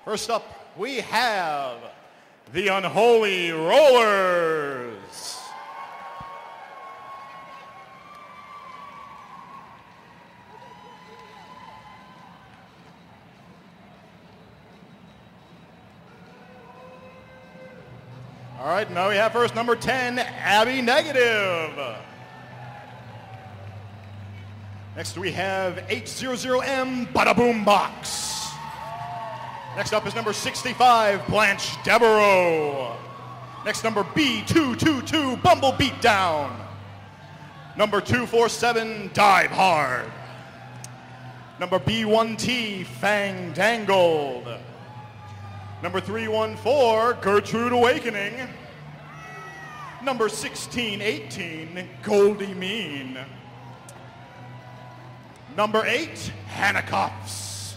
First up, we have the Unholy Rollers. All right, now we have first number 10, Abby Negative. Next we have H00M Bada Boom Box. Next up is number 65, Blanche Devereaux. Next number B222, Bumble Beatdown. Number 247, Dive Hard. Number B1T, Fang Dangled. Number 314, Gertrude Awakening. Number 1618, Goldie Mean. Number 8, Hannah Cuffs.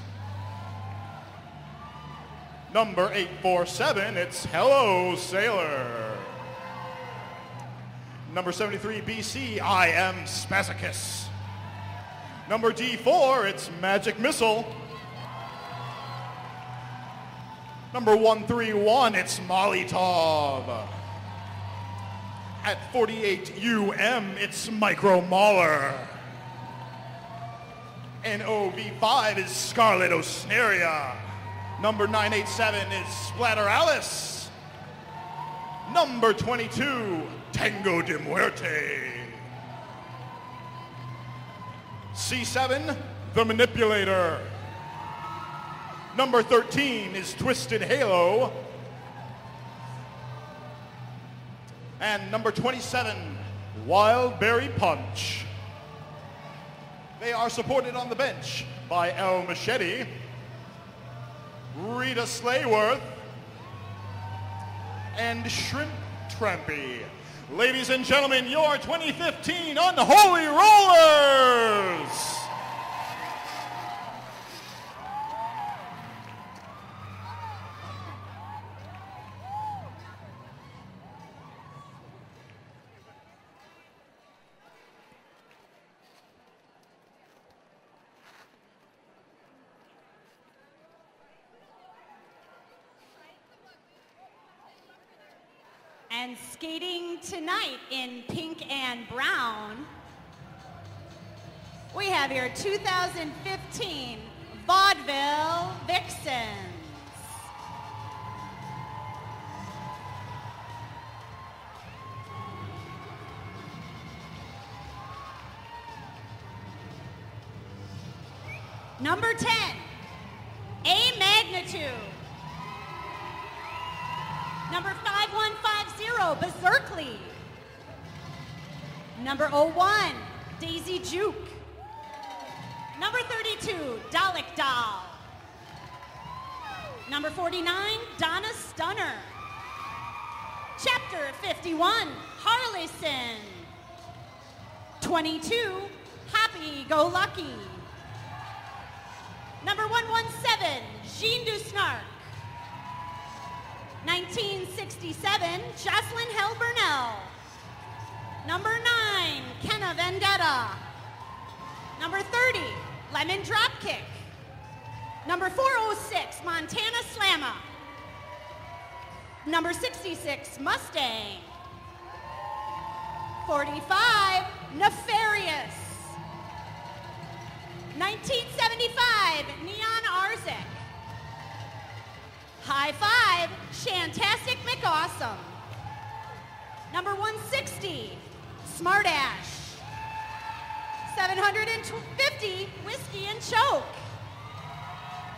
Number 847, it's Hello Sailor. Number 73, BC, I Am Spazicus. Number D4, it's Magic Missile. Number 131, it's Molotov. At 48 UM, it's Micro Mauler. And OV5 is Scarlet Osneria. Number 987 is Splatter Alice. Number 22, Tango de Muerte. C7, The Manipulator. Number 13 is Twisted Halo. And number 27, Wild Berry Punch. They are supported on the bench by El Machete, Rita Slayworth, and Shrimp Trampy. Ladies and gentlemen, your 2015 Unholy Rollers! And skating tonight in pink and brown, we have your 2015 Vaudeville Vixens. Number 10, A Magnitude. Number 5150, Berserkly. Number 01, Daisy Juke. Number 32, Dalek Doll. Number 49, Donna Stunner. Chapter 51, Harleyson. 22, Happy Go Lucky. Number 117, Jean Dusnark. 1967, Jocelyn Hell Burnell. Number 9, Kenna Vendetta. Number 30, Lemon Dropkick. Number 406, Montana Slamma. Number 66, Mustang. 45, Nefarious. 1975, Neon Arzik. High Five, Shantastic McAwesome. Number 160, Smartash. 750, Whiskey and Choke.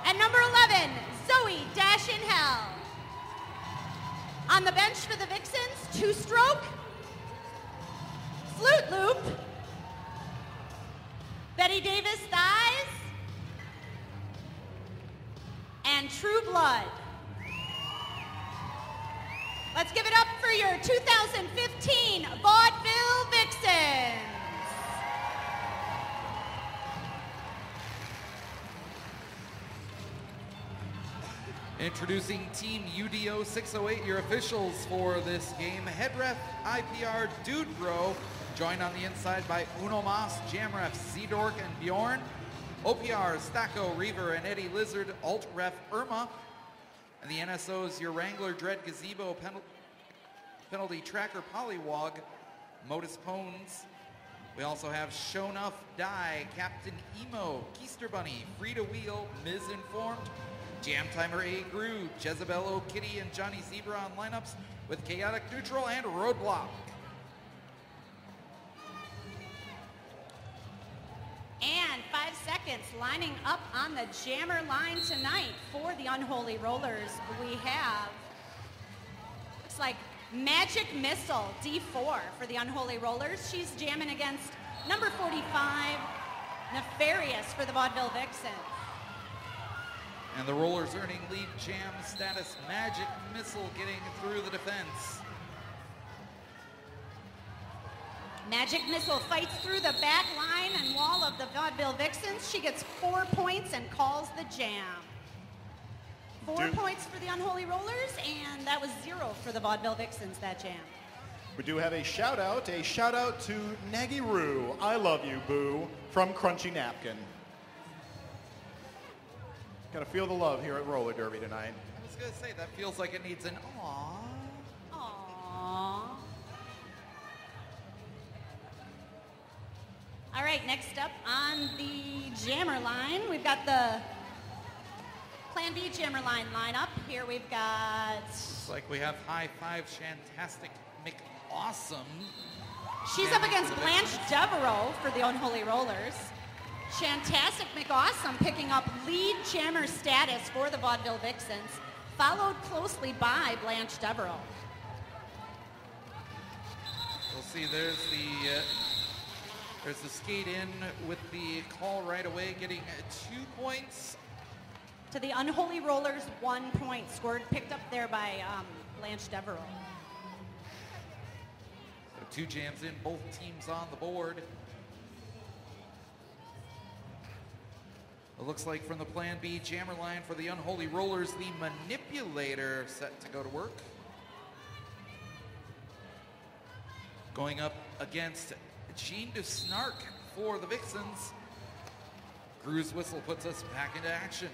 And number 11, Zoe Dash in Hell. On the bench for the Vixens, Two Stroke, Flute Loop, Betty Davis Thighs, and True Blood. Let's give it up for your 2015 Vaudeville Vixens. Introducing Team UDO 608, your officials for this game. Head ref, IPR, Dude Bro, joined on the inside by Uno Mas, Jam Ref, Z-Dork and Bjorn. OPR, Stacko, Reaver, and Eddie Lizard, Alt Ref, Irma. And the NSOs, your Wrangler Dread Gazebo, Penalty Tracker Polywog, Modus Pones. We also have Shonuff Die, Captain Emo, Keister Bunny, Frida Wheel, Ms. Informed, Jam Timer A. Groove, Jezebel Kitty, and Johnny Zebra on lineups with Chaotic Neutral and Roadblock. And 5 seconds lining up on the jammer line tonight for the Unholy Rollers. We have, looks like Magic Missile, D4 for the Unholy Rollers. She's jamming against number 45, Nefarious for the Vaudeville Vixens. And the Rollers earning lead jam status, Magic Missile getting through the defense. Magic Missile fights through the back line and wall of the Vaudeville Vixens. She gets 4 points and calls the jam. 4 points for the Unholy Rollers, and that was 0 for the Vaudeville Vixens, that jam. We do have a shout out to Nagy Roo, I love you, boo, from Crunchy Napkin. Gotta feel the love here at Roller Derby tonight. I was gonna say, that feels like it needs an aww. Aww. All right, next up on the jammer line, we've got the Plan B jammer line lineup. Here we've got... Looks like we have High Five Shantastic McAwesome. She's up against Blanche Devereaux for the Unholy Rollers. Shantastic McAwesome picking up lead jammer status for the Vaudeville Vixens, followed closely by Blanche Devereaux. We'll see, there's the skate in with the call right away, getting 2 points. To the Unholy Rollers, 1 point scored, picked up there by Blanche Devereaux. So 2 jams in, both teams on the board. It looks like from the Plan B jammer line for the Unholy Rollers, the Manipulator set to go to work. Going up against Jean de Snark for the Vixens. Gru's whistle puts us back into action.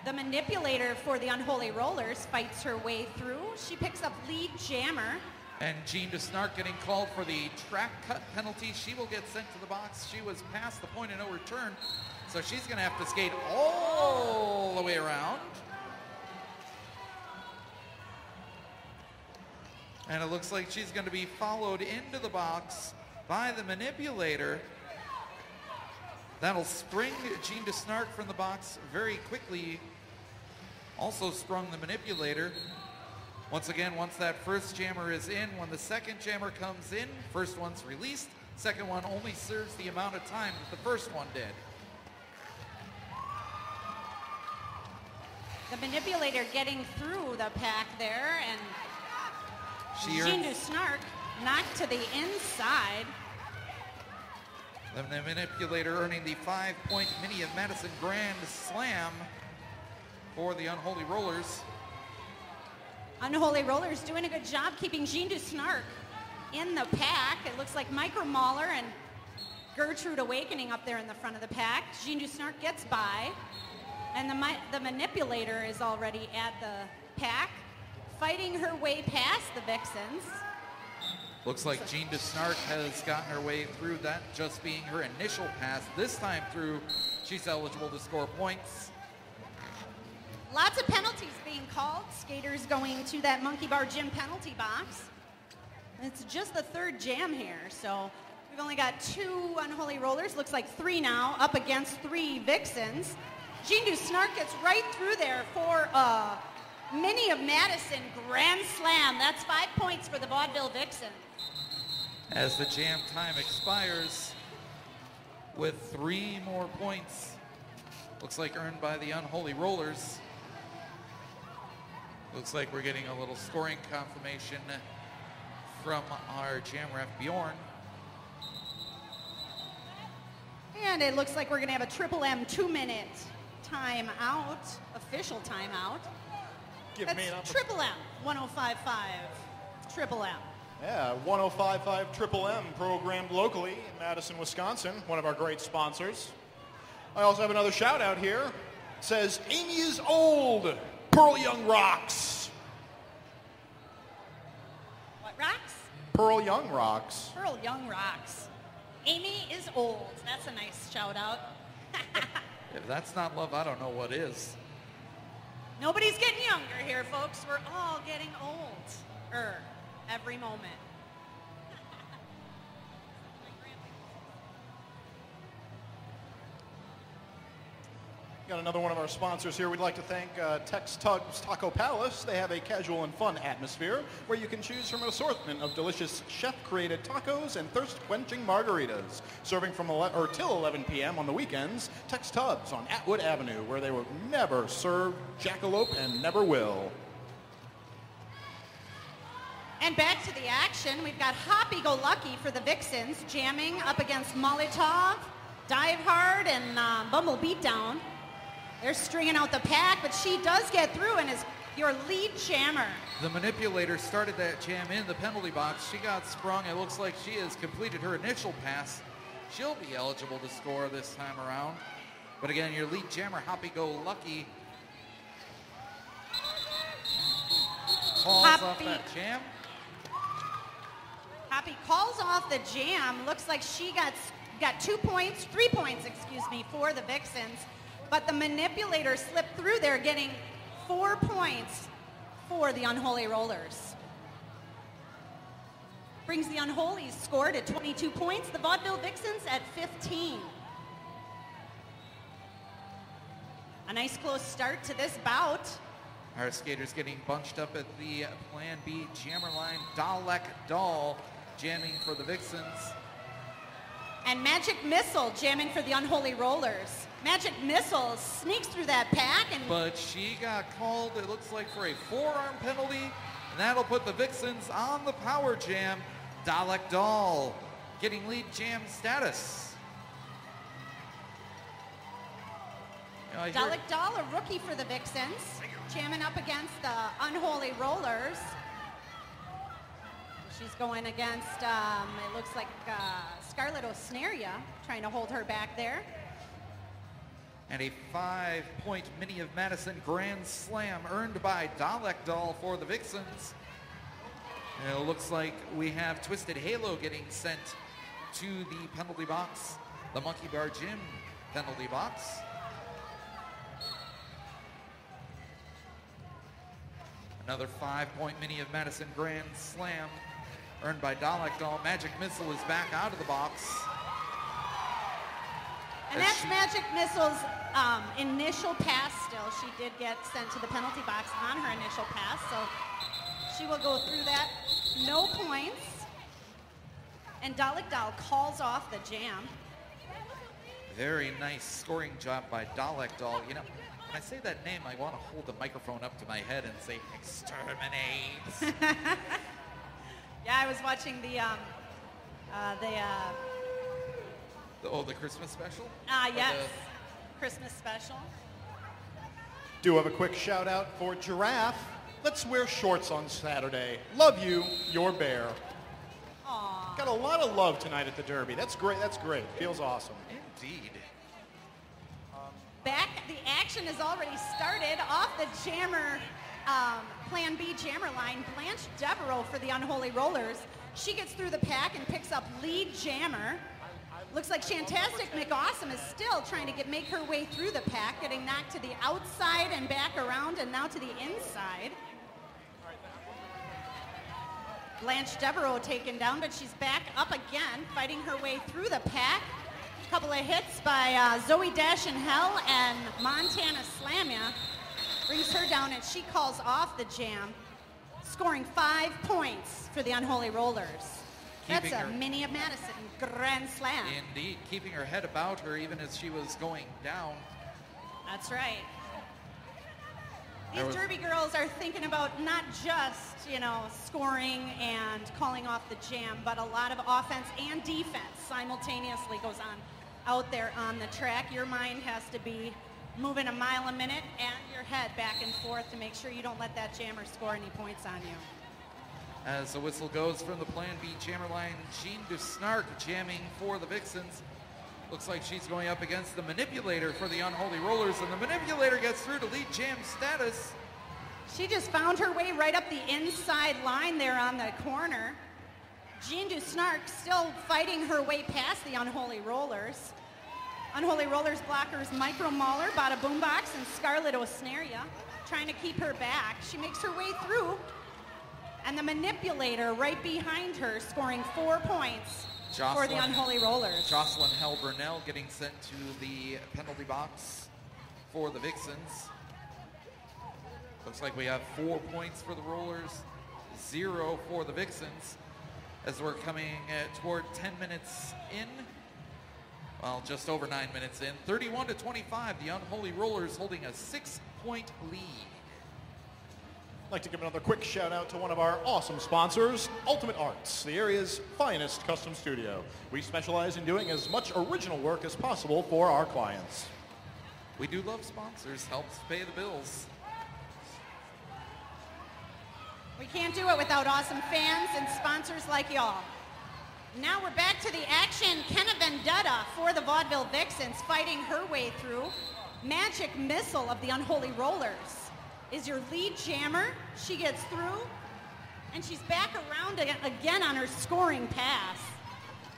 The Manipulator for the Unholy Rollers fights her way through. She picks up lead jammer. And Jean de Snark getting called for the track cut penalty. She will get sent to the box. She was past the point of no return, so she's going to have to skate all the way around. And it looks like she's going to be followed into the box by the Manipulator. That'll spring Jean de Snark from the box very quickly. Also sprung the Manipulator. Once again, once that first jammer is in, when the second jammer comes in, first one's released. Second one only serves the amount of time that the first one did. The Manipulator getting through the pack there, and Jean de Snark knocked to the inside. The Manipulator earning the 5-point Mini of Madison Grand Slam for the Unholy Rollers. Unholy Rollers doing a good job keeping Jean de Snark in the pack. It looks like Micro Mauler and Gertrude Awakening up there in the front of the pack. Jean de Snark gets by, and the Manipulator is already at the pack, fighting her way past the Vixens. Looks like Jean de Snark has gotten her way through, that just being her initial pass. This time through, she's eligible to score points. Lots of penalties being called. Skaters going to that Monkey Bar Gym penalty box. It's just the third jam here, so we've only got 2 Unholy Rollers, looks like 3 now, up against 3 Vixens. Jean de Snark gets right through there for a Mini of Madison Grand Slam. That's 5 points for the Vaudeville Vixens. As the jam time expires with 3 more points, looks like earned by the Unholy Rollers. Looks like we're getting a little scoring confirmation from our jam ref Bjorn. And it looks like we're going to have a Triple M 2-minute timeout, official timeout. That's Triple M 105.5 Triple M. Yeah, 105.5 Triple M programmed locally in Madison, Wisconsin, one of our great sponsors. I also have another shout out here. It says, Amy is old. Pearl Young rocks. What rocks? Pearl Young rocks. Pearl Young rocks. Amy is old. That's a nice shout out. If that's not love, I don't know what is. Nobody's getting younger here, folks. We're all getting old. Every moment. Got another one of our sponsors here. We'd like to thank Tex Tugs Taco Palace. They have a casual and fun atmosphere where you can choose from an assortment of delicious chef-created tacos and thirst-quenching margaritas. Serving from till 11 p.m. on the weekends, Tex Tugs on Atwood Avenue, where they will never serve jackalope and never will. And back to the action. We've got Hoppy Go Lucky for the Vixens, jamming up against Molotov, Dive Hard, and Bumble Beatdown. They're stringing out the pack, but she does get through and is your lead jammer. The manipulator started that jam in the penalty box. She got sprung. It looks like she has completed her initial pass. She'll be eligible to score this time around. But again, your lead jammer, Hoppy Go Lucky, calls off that jam. Hoppy calls off the jam. Looks like she got 3 points, for the Vixens. But the manipulator slipped through there, getting 4 points for the Unholy Rollers. Brings the Unholy's score to 22 points. The Vaudeville Vixens at 15. A nice close start to this bout. Our skaters getting bunched up at the Plan B jammer line. Dalek Doll jamming for the Vixens. And Magic Missile jamming for the Unholy Rollers. Magic Missile sneaks through that pack and... But she got called, it looks like, for a forearm penalty. And that'll put the Vixens on the power jam. Dalek Doll getting lead jam status. Dalek Doll, a rookie for the Vixens, jamming up against the Unholy Rollers. She's going against, it looks like Scarlett Osneria, trying to hold her back there. And a 5-point Mini of Madison Grand Slam earned by Dalek Doll for the Vixens. And it looks like we have Twisted Halo getting sent to the penalty box, the Monkey Bar Gym penalty box. Another 5-point Mini of Madison Grand Slam earned by Dalek Doll. Magic Missile is back out of the box. And that's Magic Missile's initial pass still. She did get sent to the penalty box on her initial pass, so she will go through that. No points. And Dalek Doll calls off the jam. Very nice scoring job by Dalek Doll. You know, when I say that name, I want to hold the microphone up to my head and say, exterminate. Yeah, I was watching the Christmas special? Yes, Christmas special. Do have a quick shout out for Giraffe. Let's wear shorts on Saturday. Love you, your bear. Aww. Got a lot of love tonight at the Derby. That's great. That's great. Feels awesome. Indeed. Back, the action has already started off the jammer, Plan B jammer line. Blanche Devereaux for the Unholy Rollers. She gets through the pack and picks up lead jammer. Looks like Shantastic McAwesome is still trying to make her way through the pack, getting knocked to the outside and back around and now to the inside. Blanche Devereaux taken down, but she's back up again, fighting her way through the pack. A couple of hits by Zoe Dash in Hell and Montana Slamia brings her down, and she calls off the jam, scoring 5 points for the Unholy Rollers. That's a Mini of Madison Grand Slam. Indeed, keeping her head about her even as she was going down. That's right. These Derby girls are thinking about not just, scoring and calling off the jam, but a lot of offense and defense simultaneously goes on out there on the track. Your mind has to be moving a mile a minute and your head back and forth to make sure you don't let that jammer score any points on you. As the whistle goes from the Plan B jammer line, Jean DeSnark jamming for the Vixens. Looks like she's going up against the manipulator for the Unholy Rollers, and the manipulator gets through to lead jam status. She just found her way right up the inside line there on the corner. Jean Dusnark still fighting her way past the Unholy Rollers. Unholy Rollers blockers Micro Mauler, Bada Boombox, and Scarlet Osnaria trying to keep her back. She makes her way through, and the manipulator right behind her scoring 4 points for the Unholy Rollers. Jocelyn Hell-Burnell getting sent to the penalty box for the Vixens. Looks like we have 4 points for the Rollers, 0 for the Vixens, as we're coming toward 10 minutes in. Well, just over 9 minutes in. 31-25, the Unholy Rollers holding a 6-point lead. I'd like to give another quick shout out to one of our awesome sponsors, Ultimate Arts, the area's finest custom studio. We specialize in doing as much original work as possible for our clients. We do love sponsors, helps pay the bills. We can't do it without awesome fans and sponsors like y'all. Now we're back to the action. Kenna Vendetta for the Vaudeville Vixens fighting her way through. Magic Missile of the Unholy Rollers is your lead jammer. She gets through, and she's back around again on her scoring pass.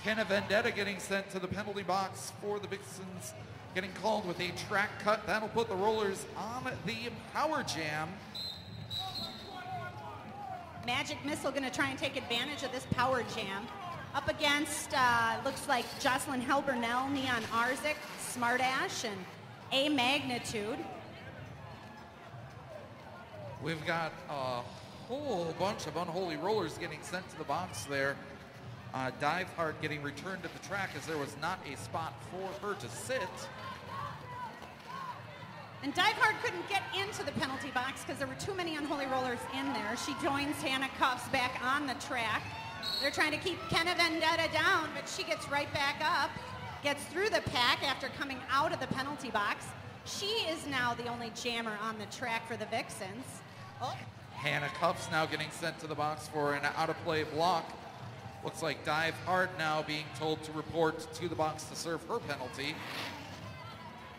Kenna Vendetta getting sent to the penalty box for the Vixens, getting called with a track cut. That'll put the Rollers on the power jam. Magic Missile going to try and take advantage of this power jam. Up against, looks like Jocelyn Hell-Burnell, Neon Arzik, Smart Ash, and A Magnitude. We've got a whole bunch of Unholy Rollers getting sent to the box there. Diveheart getting returned to the track as there was not a spot for her to sit. And Diveheart couldn't get into the penalty box because there were too many Unholy Rollers in there. She joins Hannah Cuffs back on the track. They're trying to keep Kenna Vendetta down, but she gets right back up, gets through the pack after coming out of the penalty box. She is now the only jammer on the track for the Vixens. Oh. Hannah Cuffs now getting sent to the box for an out-of-play block. Looks like Diveheart now being told to report to the box to serve her penalty.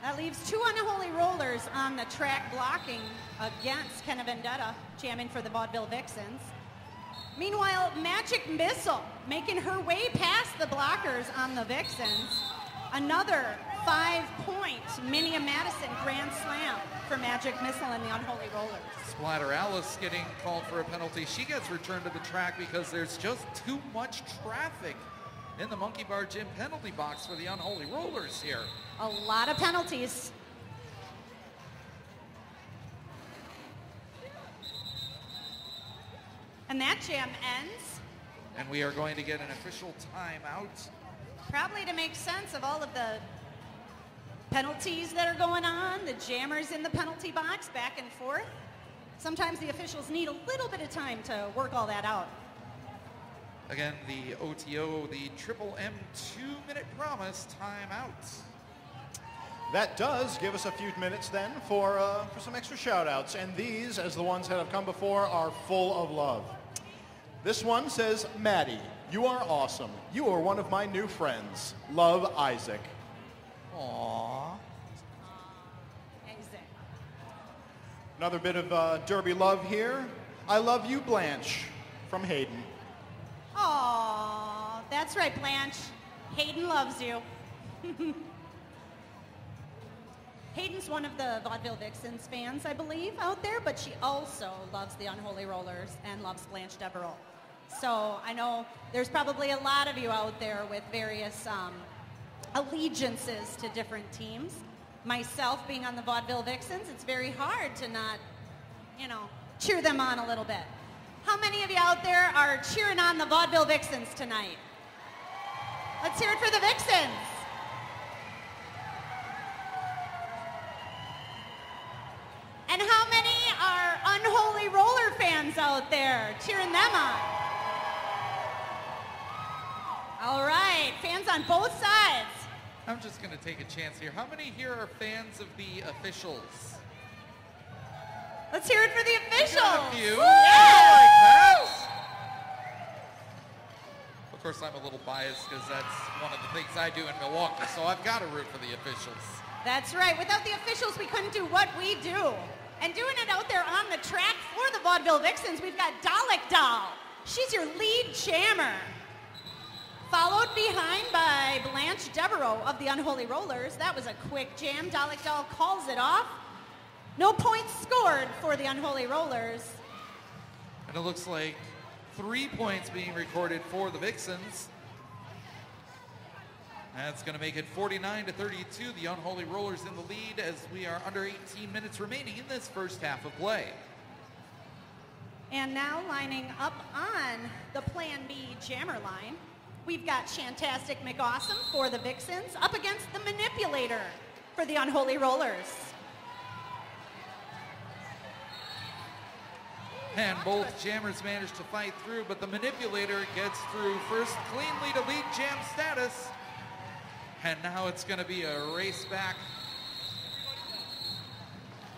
That leaves 2 Unholy Rollers on the track blocking against Kenna Vendetta, jamming for the Vaudeville Vixens. Meanwhile, Magic Missile making her way past the blockers on the Vixens. Another 5-point Minia Madison Grand Slam for Magic Missile and the Unholy Rollers. Splatter Alice getting called for a penalty. She gets returned to the track because there's just too much traffic in the Monkey Bar Gym penalty box for the Unholy Rollers here. A lot of penalties. And that jam ends. And we are going to get an official timeout. Probably to make sense of all of the penalties that are going on, the jammers in the penalty box, back and forth. Sometimes the officials need a little bit of time to work all that out. Again, the OTO, the Triple M 2-minute promise timeout. That does give us a few minutes then for some extra shout-outs. And these, as the ones that have come before, are full of love. This one says, Maddie, you are awesome. You are one of my new friends. Love, Isaac. Aww. Isaac. Another bit of Derby love here. I love you, Blanche, from Hayden. Aww, that's right, Blanche. Hayden loves you. Hayden's one of the Vaudeville Vixens fans, I believe, out there, but she also loves the Unholy Rollers and loves Blanche Devereaux. So I know there's probably a lot of you out there with various allegiances to different teams. Myself being on the Vaudeville Vixens, it's very hard to not, cheer them on a little bit. How many of you out there are cheering on the Vaudeville Vixens tonight? Let's hear it for the Vixens. And how many are Unholy Roller fans out there cheering them on? All right, fans on both sides. I'm just going to take a chance here. How many here are fans of the officials? Let's hear it for the officials. A few. Woo! Yeah, I like that. Of course, I'm a little biased because that's one of the things I do in Milwaukee, so I've got to root for the officials. That's right. Without the officials, we couldn't do what we do. And doing it out there on the track for the Vaudeville Vixens, we've got Dalek Doll. She's your lead jammer. Followed behind by Blanche Devereaux of the Unholy Rollers. That was a quick jam. Dalek Doll calls it off. No points scored for the Unholy Rollers. And it looks like 3 points being recorded for the Vixens. That's going to make it 49-32. The Unholy Rollers in the lead as we are under 18 minutes remaining in this first half of play. And now lining up on the Plan B jammer line, we've got Shantastic McAwesome for the Vixens up against the Manipulator for the Unholy Rollers. And both jammers managed to fight through, but the Manipulator gets through first cleanly to lead jam status. And now it's going to be a race back.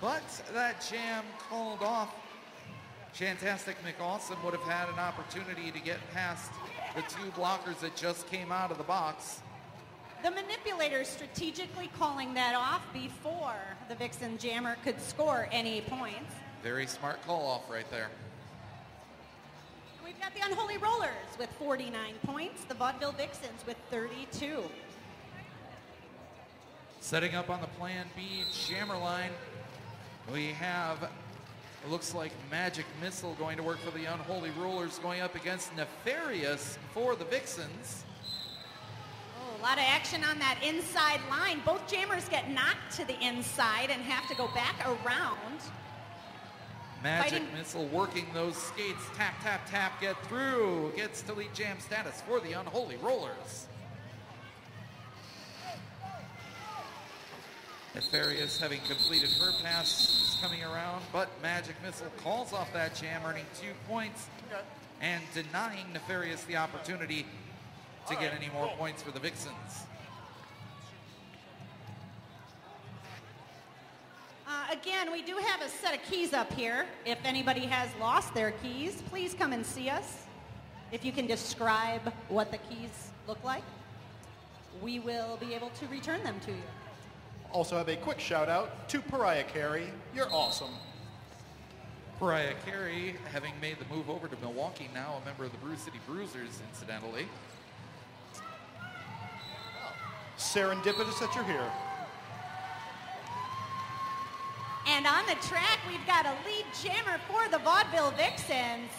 But that jam called off. Shantastic McAwesome would have had an opportunity to get past the two blockers that just came out of the box. The Manipulator strategically calling that off before the Vixen jammer could score any points. Very smart call off right there. We've got the Unholy Rollers with 49 points, the Vaudeville Vixens with 32. Setting up on the Plan B jammer line, we have, it looks like Magic Missile going to work for the Unholy Rollers, going up against Nefarious for the Vixens. Oh, a lot of action on that inside line. Both jammers get knocked to the inside and have to go back around. Magic Missile working those skates. Tap, tap, tap, get through. Gets to lead jam status for the Unholy Rollers. Nefarious, having completed her pass, is coming around, but Magic Missile calls off that jam, earning 2 points and denying Nefarious the opportunity to get any more points for the Vixens. Again, we do have a set of keys up here. If anybody has lost their keys, please come and see us. If you can describe what the keys look like, we will be able to return them to you. Also have a quick shout out to Pariah Carey. You're awesome. Pariah Carey, having made the move over to Milwaukee, now a member of the Brew City Bruisers, incidentally. Serendipitous that you're here. And on the track, we've got a lead jammer for the Vaudeville Vixens.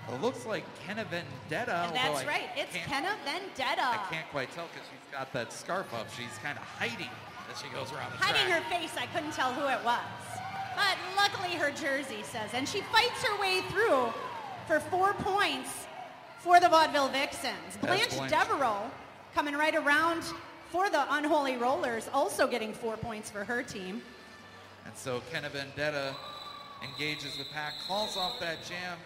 It looks like Kenna Vendetta. And that's right, it's Kenna Vendetta. I can't quite tell because she's got that scarf up. She's kind of hiding as she goes around the track. Hiding her face, I couldn't tell who it was. But luckily her jersey says, and she fights her way through for 4 points for the Vaudeville Vixens. Blanche Devereaux coming right around for the Unholy Rollers, also getting 4 points for her team. And so Kenna Vendetta engages the pack, calls off that jam.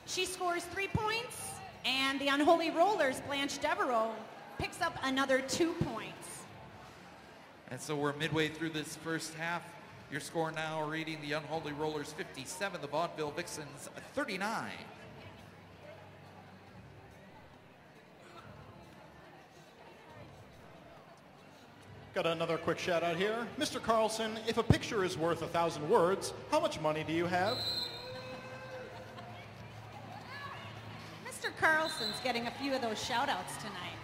She scores 3 points, and the Unholy Rollers, Blanche Devereaux, picks up another 2 points. And so we're midway through this first half. Your score now reading the Unholy Rollers 57, the Vaudeville Vixens 39. Got another quick shout out here. Mr. Carlson, if a picture is worth 1,000 words, how much money do you have? Mr. Carlson's getting a few of those shout outs tonight.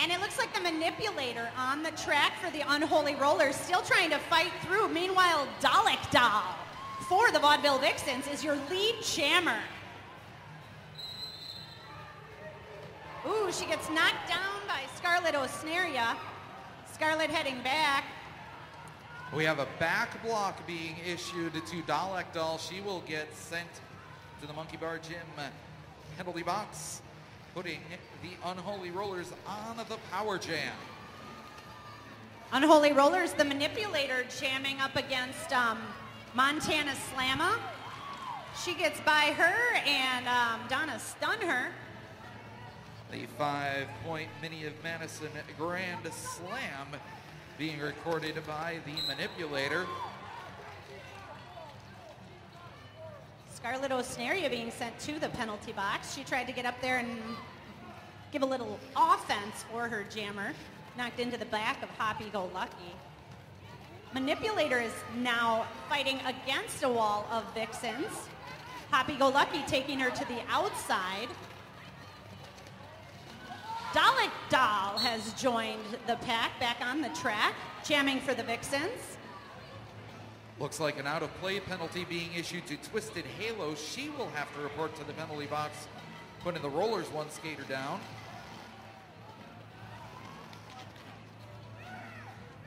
And it looks like the Manipulator on the track for the Unholy Rollers, still trying to fight through. Meanwhile, Dalek Doll for the Vaudeville Vixens is your lead jammer. Ooh, she gets knocked down by Scarlett Osneria. Scarlett heading back. We have a back block being issued to Dalek Doll. She will get sent to the Monkey Bar Gym penalty box, putting the Unholy Rollers on the power jam. Unholy Rollers, the Manipulator jamming up against Montana Slamma. She gets by her and Donna stun her. The 5-point Mini of Madison Grand Slam being recorded by the Manipulator. Scarlett Osnaria being sent to the penalty box. She tried to get up there and give a little offense for her jammer. Knocked into the back of Hoppy Go Lucky. Manipulator is now fighting against a wall of Vixens. Hoppy Go Lucky taking her to the outside. Dalek Doll has joined the pack back on the track, jamming for the Vixens. Looks like an out-of-play penalty being issued to Twisted Halo. She will have to report to the penalty box, putting the Rollers one skater down.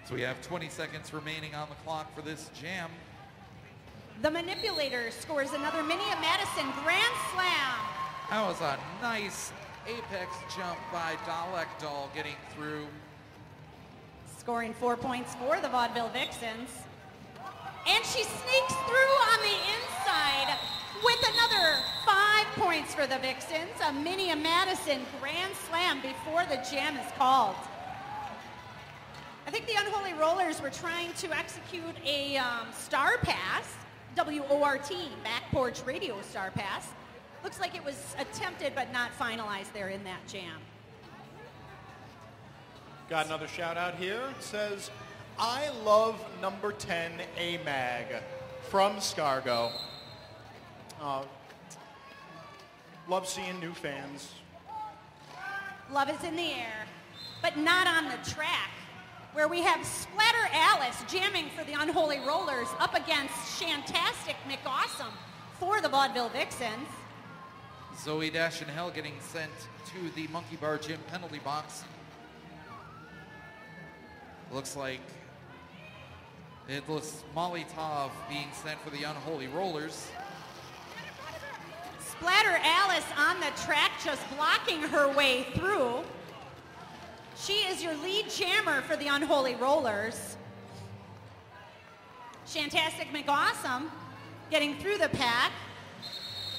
So we have 20 seconds remaining on the clock for this jam. The Manipulator scores another Minnie of Madison Grand Slam. That was a nice apex jump by Dalek Doll getting through. Scoring 4 points for the Vaudeville Vixens. And she sneaks through on the inside with another 5 points for the Vixens. A Minnie of Madison Grand Slam before the jam is called. I think the Unholy Rollers were trying to execute a Star Pass, WORT, Back Porch Radio Star Pass. Looks like it was attempted but not finalized there in that jam. Got another shout out here. It says, I love number 10 AMAG from Scargo. Love seeing new fans. Love is in the air, but not on the track, where we have Splatter Alice jamming for the Unholy Rollers up against Shantastic McAwesome for the Vaudeville Vixens. Zoe Dash and Hell getting sent to the Monkey Bar Gym penalty box. Looks like it was Molly Tov being sent for the Unholy Rollers. Splatter Alice on the track, just blocking her way through. She is your lead jammer for the Unholy Rollers. Shantastic McAwesome getting through the pack.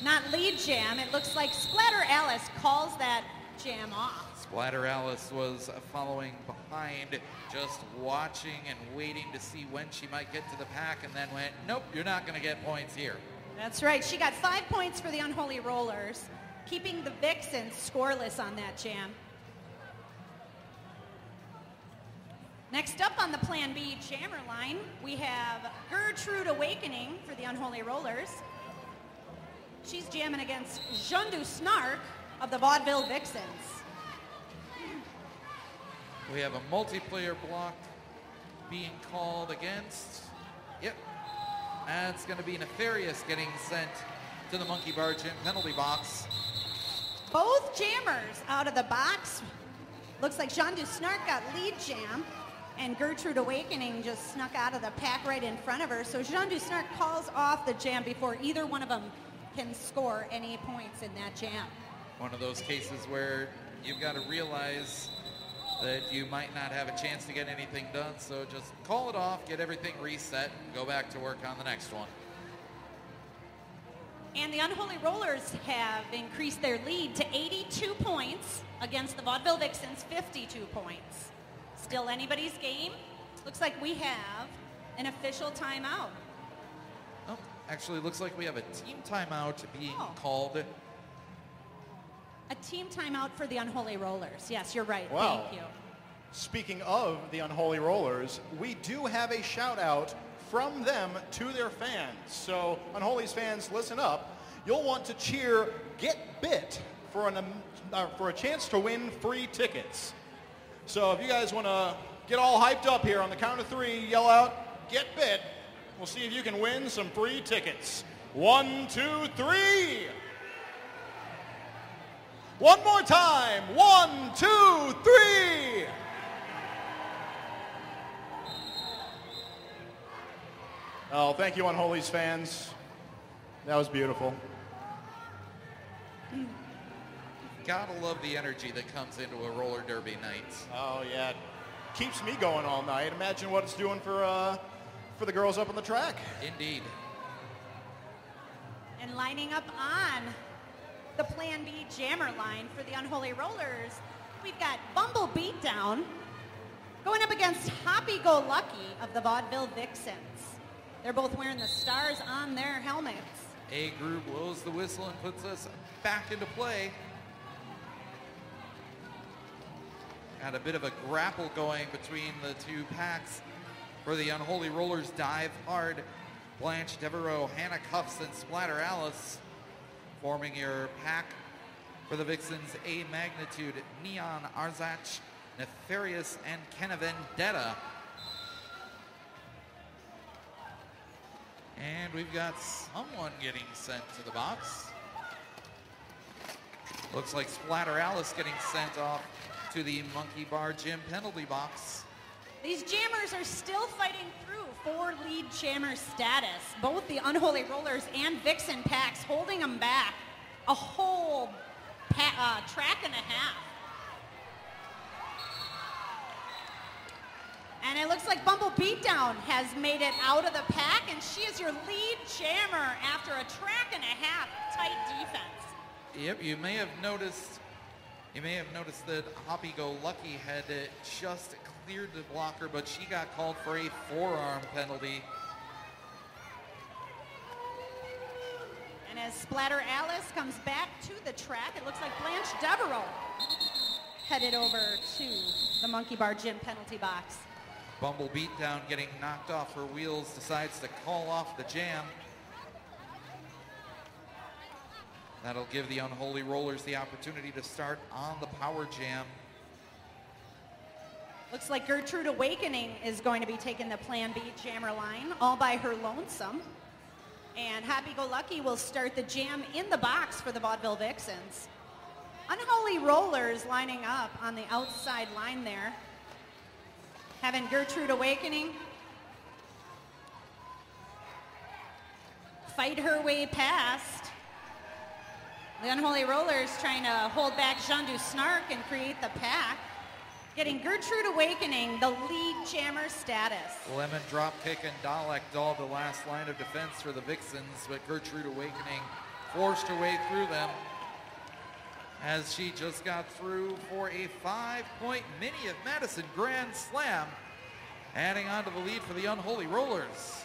Not lead jam. It looks like Splatter Alice calls that jam off. Splatter Alice was following behind, just watching and waiting to see when she might get to the pack, and then went, nope, you're not going to get points here. That's right. She got 5 points for the Unholy Rollers, keeping the Vixens scoreless on that jam. Next up on the Plan B jammer line, we have Gertrude Awakening for the Unholy Rollers. She's jamming against Jundu Snark of the Vaudeville Vixens. We have a multiplayer block being called against. Yep. That's going to be Nefarious getting sent to the Monkey Bar Gym penalty box. Both jammers out of the box. Looks like Jundu Snark got lead jam, and Gertrude Awakening just snuck out of the pack right in front of her. So Jundu Snark calls off the jam before either one of them can score any points in that jam. One of those cases where you've got to realize that you might not have a chance to get anything done, so just call it off, get everything reset, and go back to work on the next one. And the Unholy Rollers have increased their lead to 82 points against the Vaudeville Vixens' 52 points. Still anybody's game. Looks like we have an official timeout. Oh, actually, looks like we have a team timeout being called. A team timeout for the Unholy Rollers. Yes, you're right. Wow. Thank you. Speaking of the Unholy Rollers, we do have a shout out from them to their fans. So Unholy's fans, listen up. You'll want to cheer Get Bit for a chance to win free tickets. So if you guys want to get all hyped up here on the count of 3, yell out, Get Bit. We'll see if you can win some free tickets. 1, 2, 3. One more time. 1, 2, 3. Oh, thank you, Unholy's fans. That was beautiful. Gotta love the energy that comes into a roller derby night. Oh, yeah. Keeps me going all night. Imagine what it's doing for the girls up on the track. Indeed. And lining up on the Plan B jammer line for the Unholy Rollers, we've got Bumble Beatdown going up against Hoppy Go Lucky of the Vaudeville Vixens. They're both wearing the stars on their helmets. A group blows the whistle and puts us back into play. Got a bit of a grapple going between the two packs. For the Unholy Rollers, Dive Hard, Blanche Devereaux, Hannah Cuffs, and Splatter Alice. Forming your pack for the Vixens, A Magnitude, Neon Arzach, Nefarious, and Kenna Vendetta. And we've got someone getting sent to the box. Looks like Splatter Alice getting sent off to the Monkey Bar Gym penalty box. These jammers are still fighting through for lead jammer status. Both the Unholy Rollers and Vixen packs holding them back a whole track and a half. And it looks like Bumble Beatdown has made it out of the pack, and she is your lead jammer after a track and a half tight defense. Yep, you may have noticed that Hoppy Go Lucky had just cleared the blocker, but she got called for a forearm penalty. And as Splatter Alice comes back to the track, it looks like Blanche Devereaux headed over to the Monkey Bar Gym penalty box. Bumble Beatdown getting knocked off her wheels, decides to call off the jam. That'll give the Unholy Rollers the opportunity to start on the power jam. Looks like Gertrude Awakening is going to be taking the Plan B jammer line all by her lonesome. And Happy Go Lucky will start the jam in the box for the Vaudeville Vixens. Unholy Rollers lining up on the outside line there. Having Gertrude Awakening fight her way past. The Unholy Rollers trying to hold back Jean du Snark and create the pack. Getting Gertrude Awakening the lead jammer status. Lemon Dropkick and Dalek Doll the last line of defense for the Vixens, but Gertrude Awakening forced her way through them as she just got through for a 5-point Mini of Madison Grand Slam, adding on to the lead for the Unholy Rollers.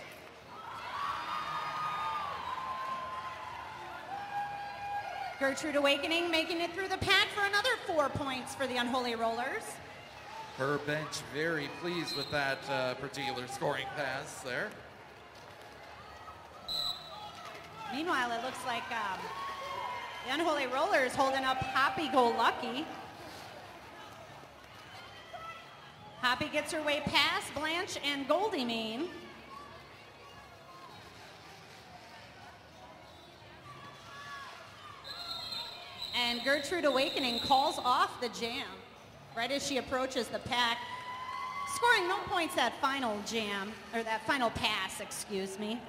Gertrude Awakening making it through the pack for another 4 points for the Unholy Rollers. Her bench very pleased with that particular scoring pass there. Meanwhile, it looks like the Unholy Rollers holding up Happy Go Lucky. Happy gets her way past Blanche and Goldie Mean. And Gertrude Awakening calls off the jam right as she approaches the pack, scoring no points that final jam, or that final pass, excuse me.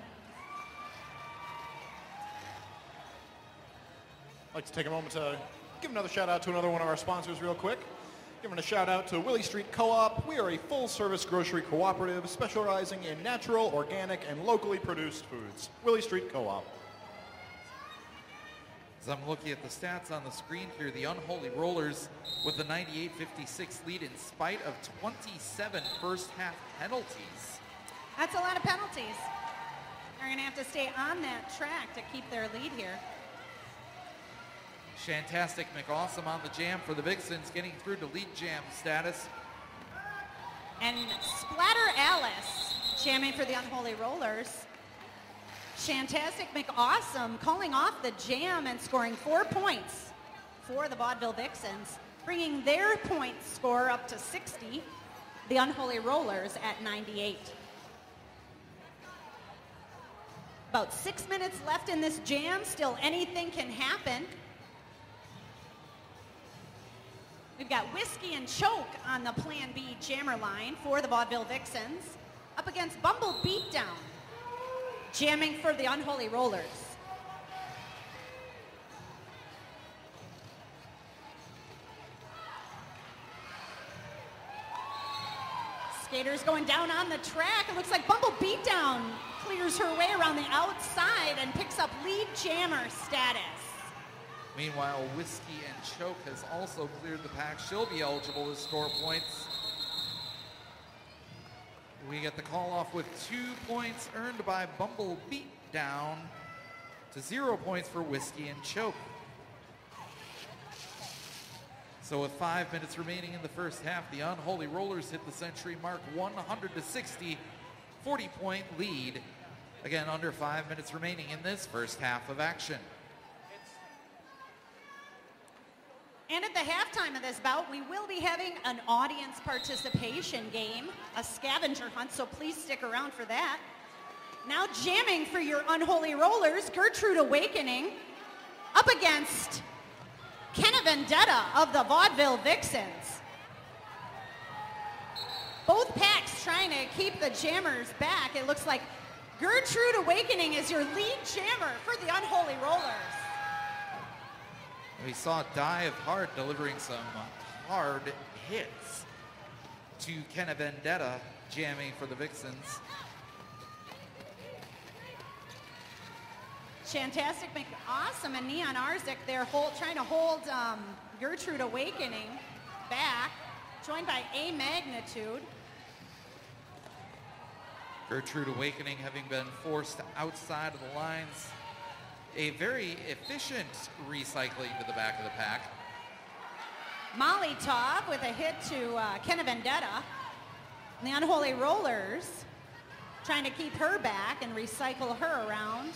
I'd like to take a moment to give another shout out to another one of our sponsors real quick. Giving a shout out to Willie Street Co-op. We are a full-service grocery cooperative specializing in natural, organic, and locally produced foods. Willie Street Co-op. As I'm looking at the stats on the screen here, the Unholy Rollers with the 98-56 lead in spite of 27 first-half penalties. That's a lot of penalties. They're going to have to stay on that track to keep their lead here. Shantastic McAwesome on the jam for the Vixens, getting through to lead jam status. And Splatter Alice jamming for the Unholy Rollers. Shantastic McAwesome calling off the jam and scoring 4 points for the Vaudeville Vixens, bringing their point score up to 60, the Unholy Rollers at 98. About 6 minutes left in this jam, still anything can happen. We've got Whiskey and Choke on the Plan B jammer line for the Vaudeville Vixens, up against Bumble Beatdown, jamming for the Unholy Rollers. Skaters going down on the track. It looks like Bumble Beatdown clears her way around the outside and picks up lead jammer status. Meanwhile, Whiskey and Choke has also cleared the pack. She'll be eligible to score points. We get the call off with 2 points earned by Bumble Beatdown to 0 points for Whiskey and Choke. So with 5 minutes remaining in the first half, the Unholy Rollers hit the century mark, 100-60, 40-point lead. Again, under 5 minutes remaining in this first half of action. And at the halftime of this bout, we will be having an audience participation game, a scavenger hunt, so please stick around for that. Now jamming for your Unholy Rollers, Gertrude Awakening, up against Kenna Vendetta of the Vaudeville Vixens. Both packs trying to keep the jammers back. It looks like Gertrude Awakening is your lead jammer for the Unholy Rollers. We saw Dive Hard delivering some hard hits to Kenna Vendetta, jamming for the Vixens. Fantastic, awesome, and Neon Arzik, they're trying to hold Gertrude Awakening back, joined by A Magnitude. Gertrude Awakening having been forced outside of the lines. A very efficient recycling to the back of the pack. Molly Taub with a hit to Kenna Vendetta. And the Unholy Rollers trying to keep her back and recycle her around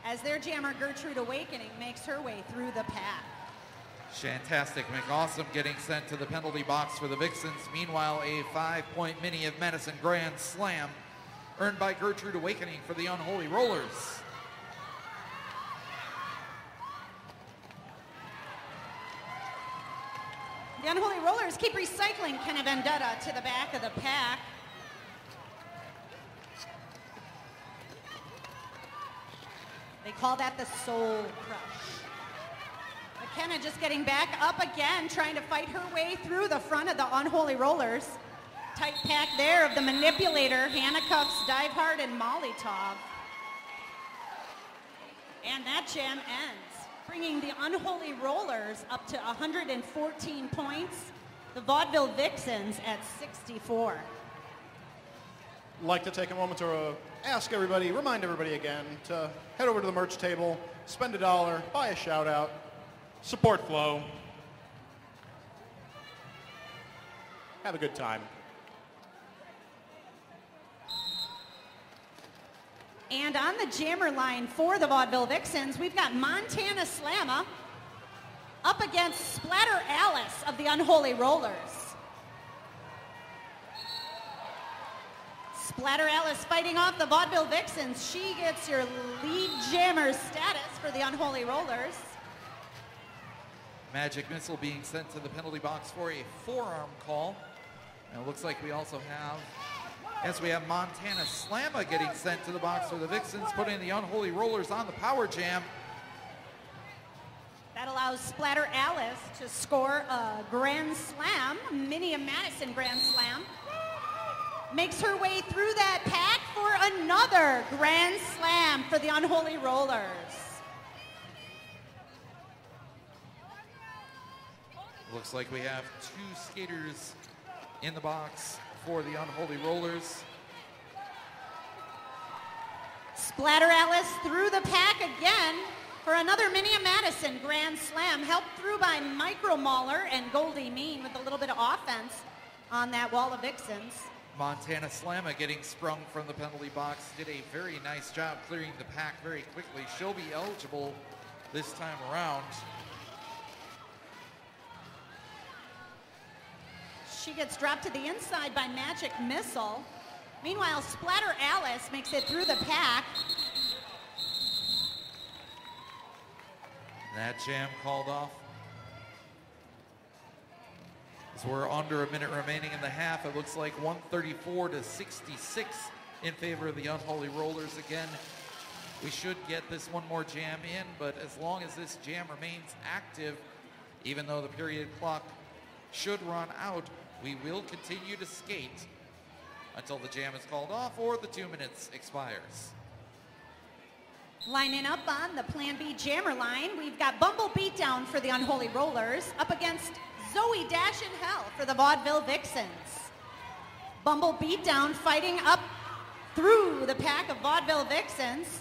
as their jammer Gertrude Awakening makes her way through the pack. Fantastic. McAwesome getting sent to the penalty box for the Vixens. Meanwhile, a 5-point mini of Medicine Grand Slam earned by Gertrude Awakening for the Unholy Rollers. The Unholy Rollers keep recycling Kenna Vendetta to the back of the pack. They call that the Soul Crush. McKenna just getting back up again, trying to fight her way through the front of the Unholy Rollers. Tight pack there of the Manipulator, Handcuffs, Dive Hard, and Molly Taub. And that jam ends, bringing the Unholy Rollers up to 114 points. The Vaudeville Vixens at 64. Like to take a moment to remind everybody again to head over to the merch table, spend $1, buy a shout out, support Flow. Have a good time. And on the jammer line for the Vaudeville Vixens, we've got Montana Slamma up against Splatter Alice of the Unholy Rollers. Splatter Alice fighting off the Vaudeville Vixens. She gets your lead jammer status for the Unholy Rollers. Magic Missile being sent to the penalty box for a forearm call. And it looks like we also have, we have Montana Slamma getting sent to the box for the Vixens, putting the Unholy Rollers on the power jam. That allows Splatter Alice to score a Grand Slam, Mini Madison Grand Slam. Makes her way through that pack for another Grand Slam for the Unholy Rollers. Looks like we have 2 skaters in the box for the Unholy Rollers. Splatter Alice through the pack again for another Mini Madison Grand Slam, helped through by Micro Mauler and Goldie Mean with a little bit of offense on that wall of Vixens. Montana Slamma getting sprung from the penalty box, did a very nice job clearing the pack very quickly. She'll be eligible this time around. She gets dropped to the inside by Magic Missile. Meanwhile, Splatter Alice makes it through the pack. That jam called off. As we're under a minute remaining in the half, it looks like 134-66 in favor of the Unholy Rollers. Again, we should get this one more jam in, but as long as this jam remains active, even though the period clock should run out, we will continue to skate until the jam is called off or the 2 minutes expires. Lining up on the Plan B jammer line, we've got Bumble Beatdown for the Unholy Rollers up against Zoe Dash in Hell for the Vaudeville Vixens. Bumble Beatdown fighting up through the pack of Vaudeville Vixens.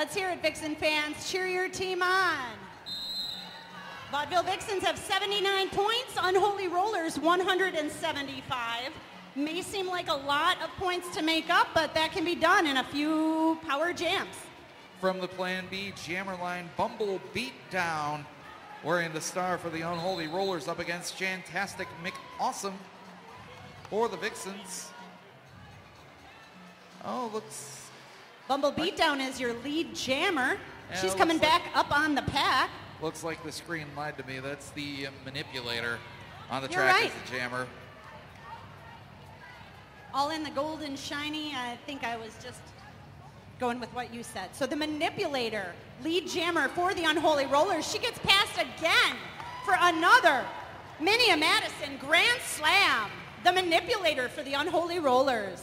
Let's hear it, Vixen fans. Cheer your team on. Vaudeville Vixens have 79 points. Unholy Rollers, 175. May seem like a lot of points to make up, but that can be done in a few power jams. From the Plan B jammer line, Bumble Beatdown, wearing the star for the Unholy Rollers, up against Fantastic McAwesome for the Vixens. Oh, looks... Bumble Beatdown is your lead jammer. Yeah, She's coming back up on the pack. Looks like the screen lied to me. That's the manipulator on the You're track right. as the jammer. All in the gold and shiny. I think I was just going with what you said. So the manipulator, lead jammer for the Unholy Rollers. She gets passed again for another Minia Madison Grand Slam. The manipulator for the Unholy Rollers.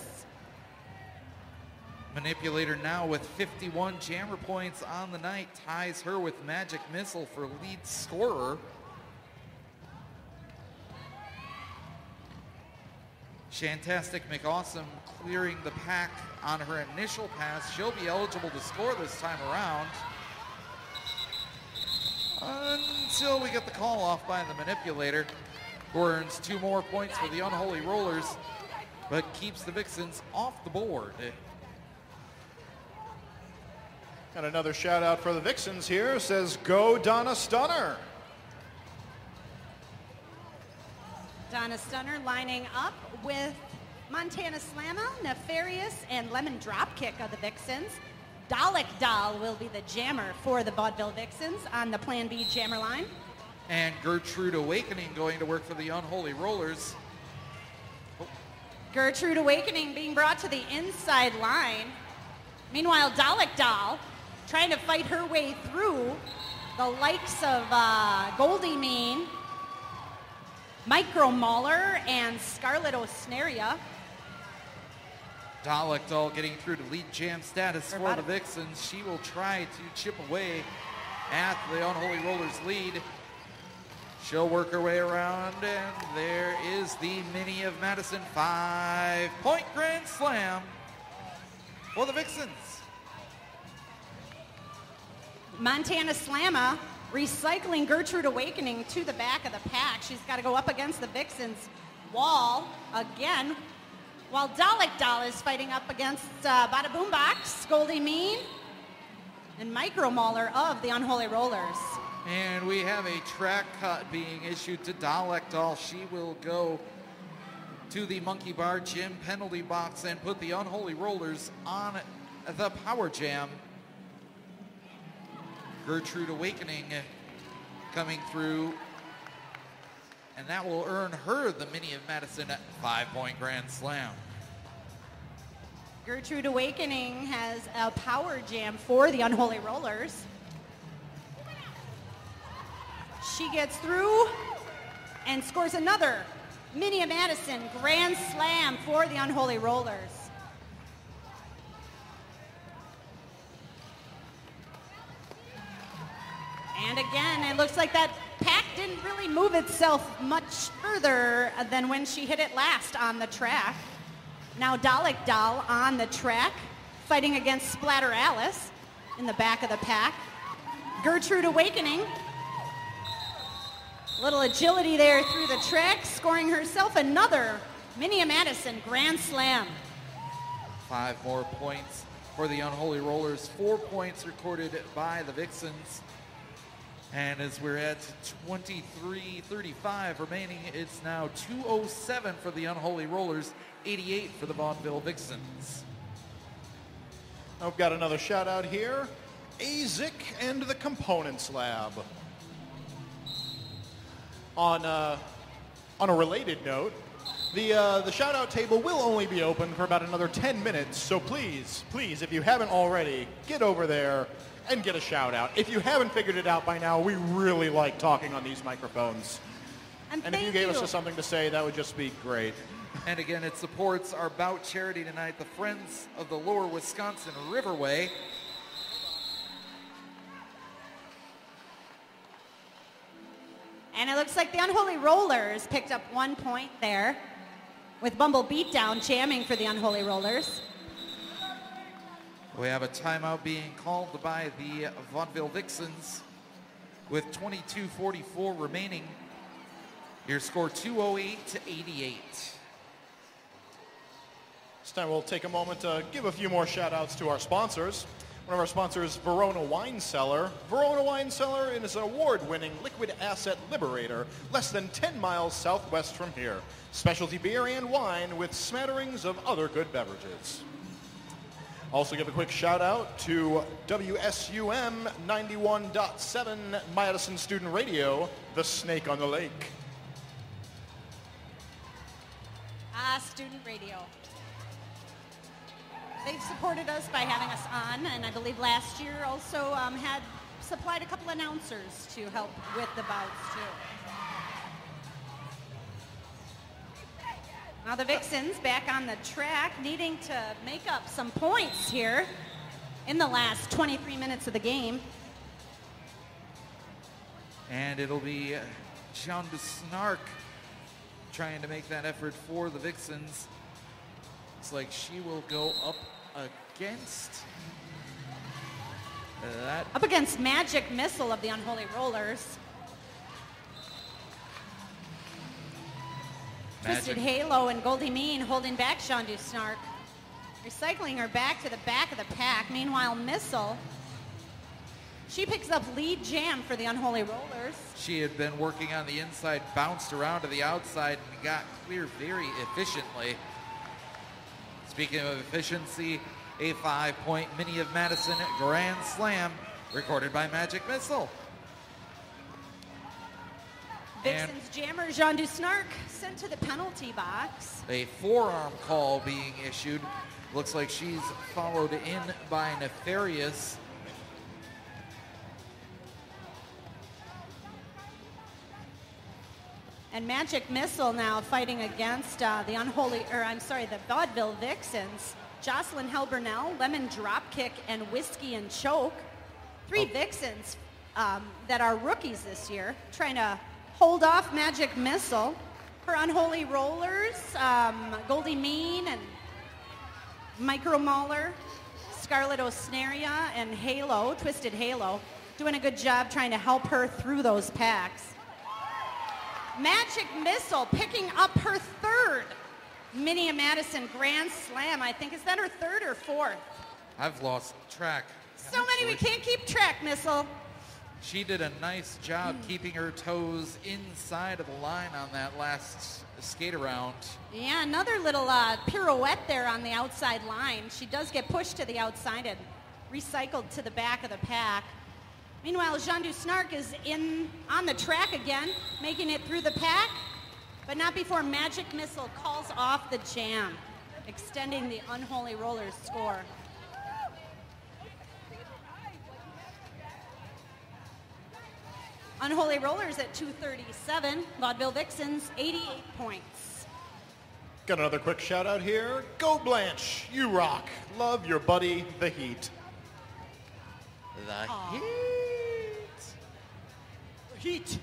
Manipulator now with 51 jammer points on the night, ties her with Magic Missile for lead scorer. Fantastic McAwesome clearing the pack on her initial pass. She'll be eligible to score this time around until we get the call off by the manipulator, who earns 2 more points for the Unholy Rollers, but keeps the Vixens off the board. Got another shout out for the Vixens here. Says, go Donna Stunner. Donna Stunner lining up with Montana Slamma, Nefarious, and Lemon Dropkick of the Vixens. Dalek Doll will be the jammer for the Vaudeville Vixens on the Plan B jammer line. And Gertrude Awakening going to work for the Unholy Rollers. Gertrude Awakening being brought to the inside line. Meanwhile, Dalek Doll trying to fight her way through the likes of Goldie Mean, Micro Mauler, and Scarlet Osneria. Dalek Doll getting through to lead jam status for the Vixens. She will try to chip away at the Unholy Rollers lead. She'll work her way around, and there is the Mini of Madison 5-point Grand Slam for the Vixens. Montana Slamma recycling Gertrude Awakening to the back of the pack. She's got to go up against the Vixens wall again, while Dalek Doll is fighting up against Bada Boombox, Goldie Mean, and Micro Mauler of the Unholy Rollers. And we have a track cut being issued to Dalek Doll. She will go to the Monkey Bar Gym penalty box and put the Unholy Rollers on the Power Jam. Gertrude Awakening coming through, and that will earn her the Mini of Madison 5-point Grand Slam. Gertrude Awakening has a Power Jam for the Unholy Rollers. She gets through and scores another Mini of Madison Grand Slam for the Unholy Rollers. And again, it looks like that pack didn't really move itself much further than when she hit it last on the track. Now Dalek Doll on the track, fighting against Splatter Alice in the back of the pack. Gertrude Awakening, little agility there through the track, scoring herself another Mini of Madison Grand Slam. 5 more points for the Unholy Rollers, 4 points recorded by the Vixens. And as we're at 23:35 remaining, it's now 2:07 for the Unholy Rollers, 88 for the Vaudeville Vixens. I've got another shout out here. AZIC and the Components Lab. On a related note, the shout out table will only be open for about another 10 minutes. So please, if you haven't already, get over there and get a shout out. If you haven't figured it out by now, we really like talking on these microphones. And if you gave us something to say, that would just be great. And again, it supports our bout charity tonight, the Friends of the Lower Wisconsin Riverway. And it looks like the Unholy Rollers picked up 1 point there with Bumble Beatdown jamming for the Unholy Rollers. We have a timeout being called by the Vaudeville Vixens with 22:44 remaining. Your score 208-88. This time we'll take a moment to give a few more shout outs to our sponsors. One of our sponsors, Verona Wine Cellar. Verona Wine Cellar is an award-winning liquid asset liberator less than 10 miles southwest from here. Specialty beer and wine with smatterings of other good beverages. Also give a quick shout out to WSUM 91.7 Madison Student Radio, the Snake on the Lake. Student Radio. They've supported us by having us on, and I believe last year also had supplied a couple announcers to help with the bouts too. Now the Vixens back on the track, needing to make up some points here in the last 23 minutes of the game. And it'll be Jean de Snark trying to make that effort for the Vixens. Looks like she will go up against that. Up against Magic Missile of the Unholy Rollers. Twisted Halo and Goldie Mean holding back Jean du Snark. Recycling her back to the back of the pack. Meanwhile, Missile, she picks up lead jam for the Unholy Rollers. She had been working on the inside, bounced around to the outside, and got clear very efficiently. Speaking of efficiency, a 5-point Mini of Madison Grand Slam recorded by Magic Missile. Vixens jammer Jean du Snark sent to the penalty box. A forearm call being issued. Looks like she's followed in by Nefarious. And Magic Missile now fighting against the Vaudeville Vixens. Jocelyn Helbernell, Lemon Dropkick, and Whiskey and Choke. Three Vixens that are rookies this year, trying to hold off Magic Missile. For Unholy Rollers, Goldie Mean and Micro Mauler, Scarlet Osnaria, and Halo, Twisted Halo, doing a good job trying to help her through those packs. Magic Missile picking up her third Mini Madison Grand Slam. I think, is that her third or fourth? I've lost track. So many we can't keep track, Missile. She did a nice job keeping her toes inside of the line on that last skate around. Yeah, another little pirouette there on the outside line. She does get pushed to the outside and recycled to the back of the pack. Meanwhile, Jean du Snark is on the track again, making it through the pack, but not before Magic Missile calls off the jam, extending the Unholy Rollers score. Unholy Rollers at 237, Vaudeville Vixens 88 points. Got another quick shout out here. Go Blanche, you rock. Love your buddy, the Heat. The Heat. Heat.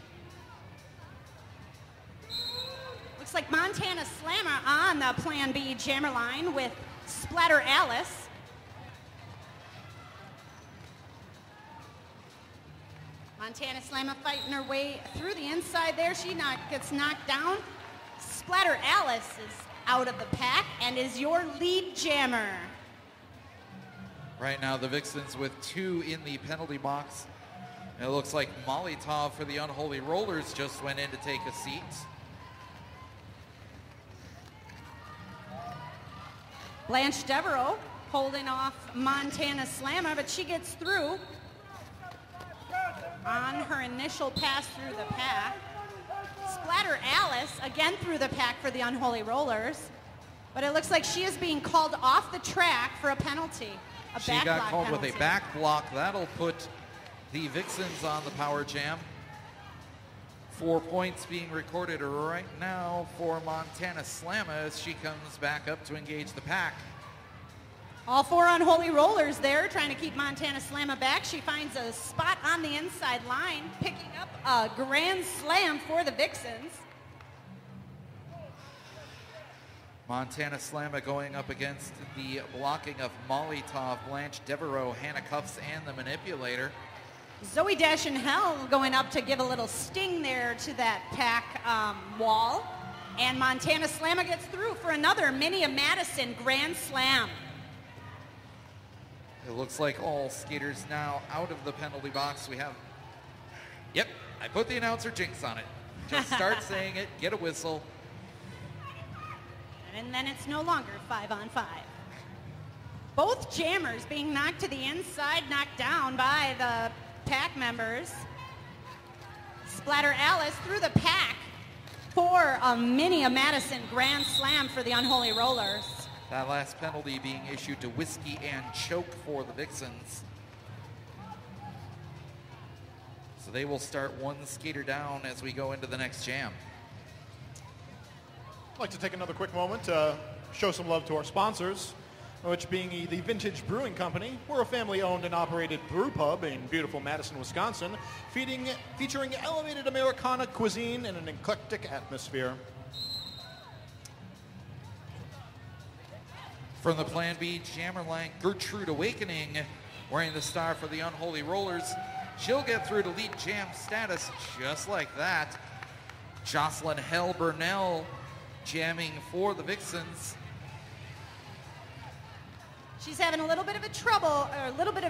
Looks like Montana Slammer on the Plan B jammer line with Splatter Alice. Montana Slammer fighting her way through the inside there. She gets knocked down. Splatter Alice is out of the pack and is your lead jammer. Right now, the Vixens with 2 in the penalty box. And it looks like Molotov for the Unholy Rollers just went in to take a seat. Blanche Devereaux holding off Montana Slammer, but she gets through on her initial pass through the pack. Splatter Alice again through the pack for the Unholy Rollers, but it looks like she is being called off the track for a penalty. She got called with a back block. That'll put the Vixens on the power jam. 4 points being recorded right now for Montana Slammer as she comes back up to engage the pack. All 4 Unholy Rollers there trying to keep Montana Slammer back. She finds a spot on the inside line, picking up a Grand Slam for the Vixens. Montana Slamma going up against the blocking of Molotov, Blanche Devereaux, Hannah Cuffs, and the Manipulator. Zoe Dash and Hell going up to give a little sting there to that pack wall. And Montana Slamma gets through for another Minnie of Madison Grand Slam. It looks like all skaters now out of the penalty box. We have, yep, I put the announcer jinx on it. Just start saying it, get a whistle. And then it's no longer 5-on-5. Both jammers being knocked to the inside, knocked down by the pack members. Splatter Alice through the pack for a Minnie of Madison Grand Slam for the Unholy Rollers. That last penalty being issued to Whiskey and Choke for the Vixens. So they will start one skater down as we go into the next jam. I'd like to take another quick moment to show some love to our sponsors, which being the Vintage Brewing Company. We're a family-owned and operated brew pub in beautiful Madison, Wisconsin, featuring elevated Americana cuisine and an eclectic atmosphere. From the Plan B jammer line, Gertrude Awakening, wearing the star for the Unholy Rollers. She'll get through to lead jam status just like that. Jocelyn Hell Burnell jamming for the Vixens. She's having a little bit of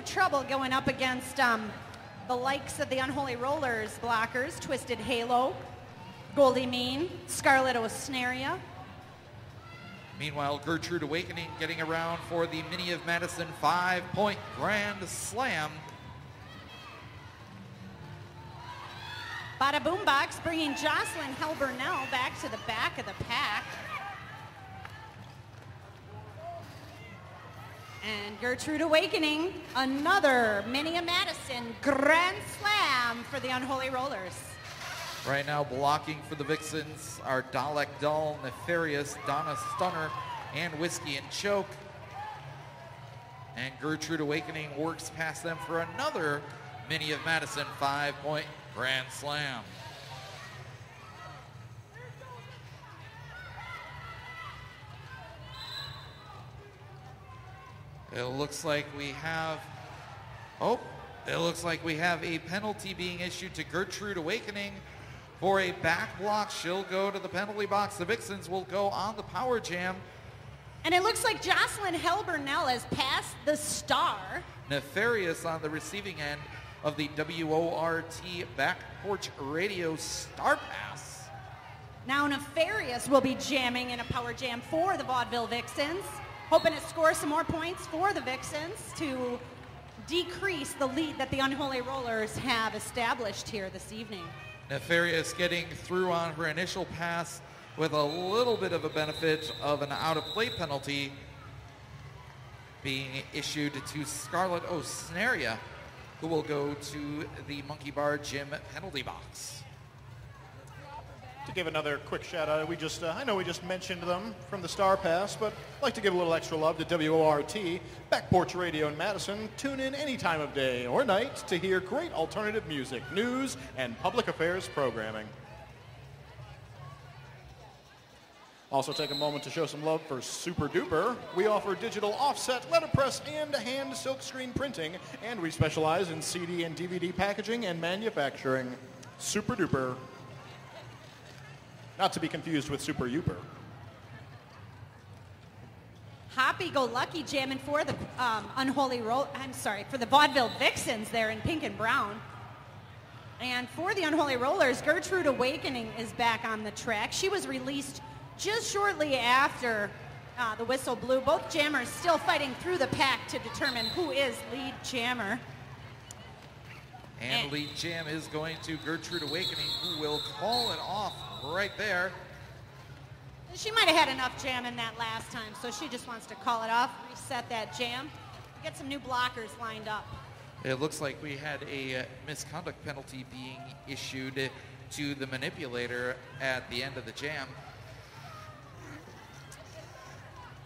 trouble going up against the likes of the Unholy Rollers blockers, Twisted Halo, Goldie Mean, Scarlet Osnaria. Meanwhile, Gertrude Awakening getting around for the Minnie of Madison 5-point Grand Slam. Bada Boombox bringing Jocelyn Hell Burnell back to the back of the pack. And Gertrude Awakening, another Minnie of Madison Grand Slam for the Unholy Rollers. Right now blocking for the Vixens are Dalek Doll, Nefarious, Donna Stunner, and Whiskey and Choke. And Gertrude Awakening works past them for another Minnie of Madison 5-point Grand Slam. It looks like we have a penalty being issued to Gertrude Awakening for a back block. She'll go to the penalty box. The Vixens will go on the power jam. And it looks like Jocelyn Hell Burnell has passed the star. Nefarious on the receiving end of the WORT Back Porch Radio Star Pass. Now Nefarious will be jamming in a power jam for the Vaudeville Vixens, hoping to score some more points for the Vixens to decrease the lead that the Unholy Rollers have established here this evening. Nefarious getting through on her initial pass with a little bit of a benefit of an out-of-play penalty being issued to Scarlet Osnaria, who will go to the Monkey Bar Gym penalty box. To give another quick shout out, I know we just mentioned them from the Star Pass, but I'd like to give a little extra love to WORT, Back Porch Radio in Madison. Tune in any time of day or night to hear great alternative music, news, and public affairs programming. Also take a moment to show some love for Super Duper. We offer digital offset, letterpress, and hand silkscreen printing, and we specialize in CD and DVD packaging and manufacturing. Super Duper. Not to be confused with Super Youper. Happy Go Lucky jamming for the for the Vaudeville Vixens there in pink and brown. And for the Unholy Rollers, Gertrude Awakening is back on the track. She was released just shortly after the whistle blew. Both jammers still fighting through the pack to determine who is lead jammer. And lead jam is going to Gertrude Awakening, who will call it off right there. She might have had enough jam in that last time, so she just wants to call it off, reset that jam, get some new blockers lined up. It looks like we had a misconduct penalty being issued to the Manipulator at the end of the jam.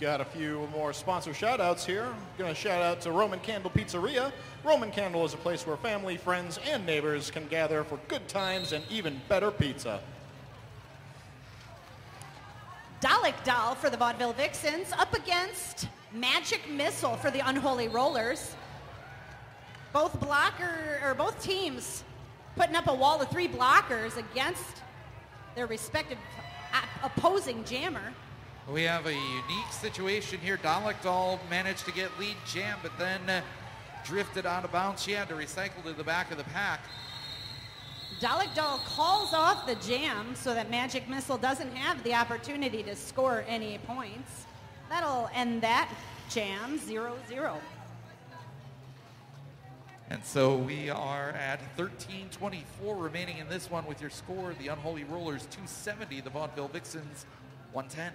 Got a few more sponsor shout-outs here. Going to shout out to Roman Candle Pizzeria. Roman Candle is a place where family, friends, and neighbors can gather for good times and even better pizza. Dalek Doll for the Vaudeville Vixens up against Magic Missile for the Unholy Rollers. Both teams putting up a wall of 3 blockers against their respective opposing jammer. We have a unique situation here. Dalek Doll managed to get lead jam, but then drifted out of bounds. She had to recycle to the back of the pack. Dalek Doll calls off the jam so that Magic Missile doesn't have the opportunity to score any points. That'll end that jam 0-0. And so we are at 13:24 remaining in this one with your score. The Unholy Rollers 270, the Vaudeville Vixens 110.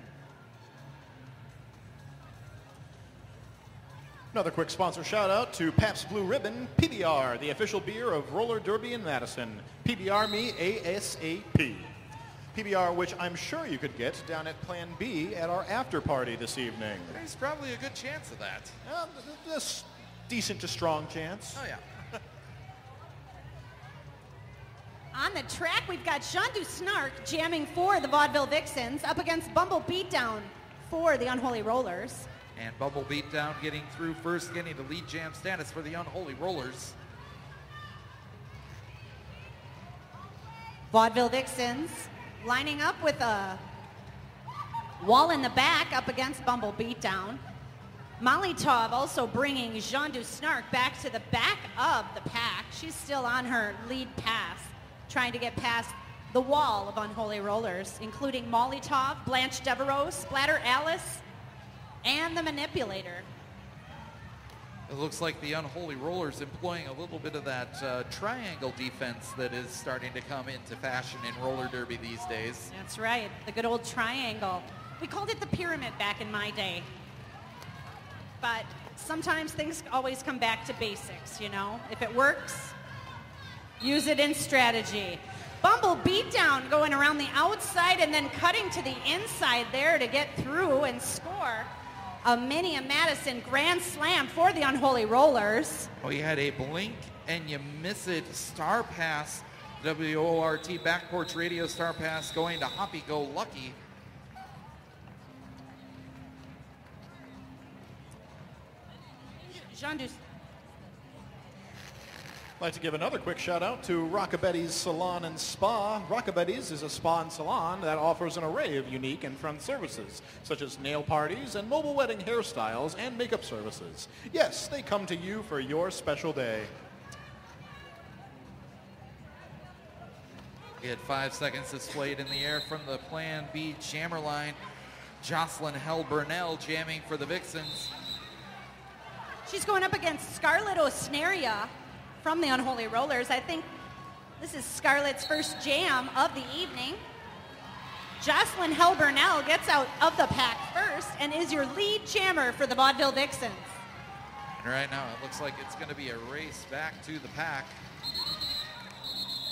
Another quick sponsor shout out to Pabst Blue Ribbon, PBR, the official beer of Roller Derby in Madison. PBR me ASAP. PBR, which I'm sure you could get down at Plan B at our after party this evening. There's probably a good chance of that. This decent to strong chance. Oh, yeah. On the track, we've got Jean Dusnark jamming for the Vaudeville Vixens up against Bumble Beatdown for the Unholy Rollers. And Bumble Beatdown getting through first, getting the lead jam status for the Unholy Rollers. Vaudeville Vixens lining up with a wall in the back up against Bumble Beatdown. Molly Tov also bringing Jean Dusnark back to the back of the pack. She's still on her lead pass, trying to get past the wall of Unholy Rollers, including Molly Tov, Blanche Devereaux, Splatter Alice, and the Manipulator. It looks like the Unholy Rollers employing a little bit of that triangle defense that is starting to come into fashion in roller derby these days. That's right, the good old triangle. We called it the pyramid back in my day. But sometimes things always come back to basics, you know? If it works, use it in strategy. Bumble Beatdown going around the outside and then cutting to the inside there to get through and score a Minnie and Madison Grand Slam for the Unholy Rollers. We had a blink and you miss it star pass, WORT back porch radio star pass going to Hoppy Go Lucky. Jean Dusnark. I'd like to give another quick shout out to Rockabetty's Salon and Spa. Rockabetty's is a spa and salon that offers an array of unique and fun services, such as nail parties and mobile wedding hairstyles and makeup services. Yes, they come to you for your special day. We had 5 seconds displayed in the air from the Plan B jammer line. Jocelyn Hell Burnell jamming for the Vixens. She's going up against Scarlett Osnaria from the Unholy Rollers. I think this is Scarlett's first jam of the evening. Jocelyn Hell Burnell gets out of the pack first and is your lead jammer for the Vaudeville Vixens. And right now it looks like it's going to be a race back to the pack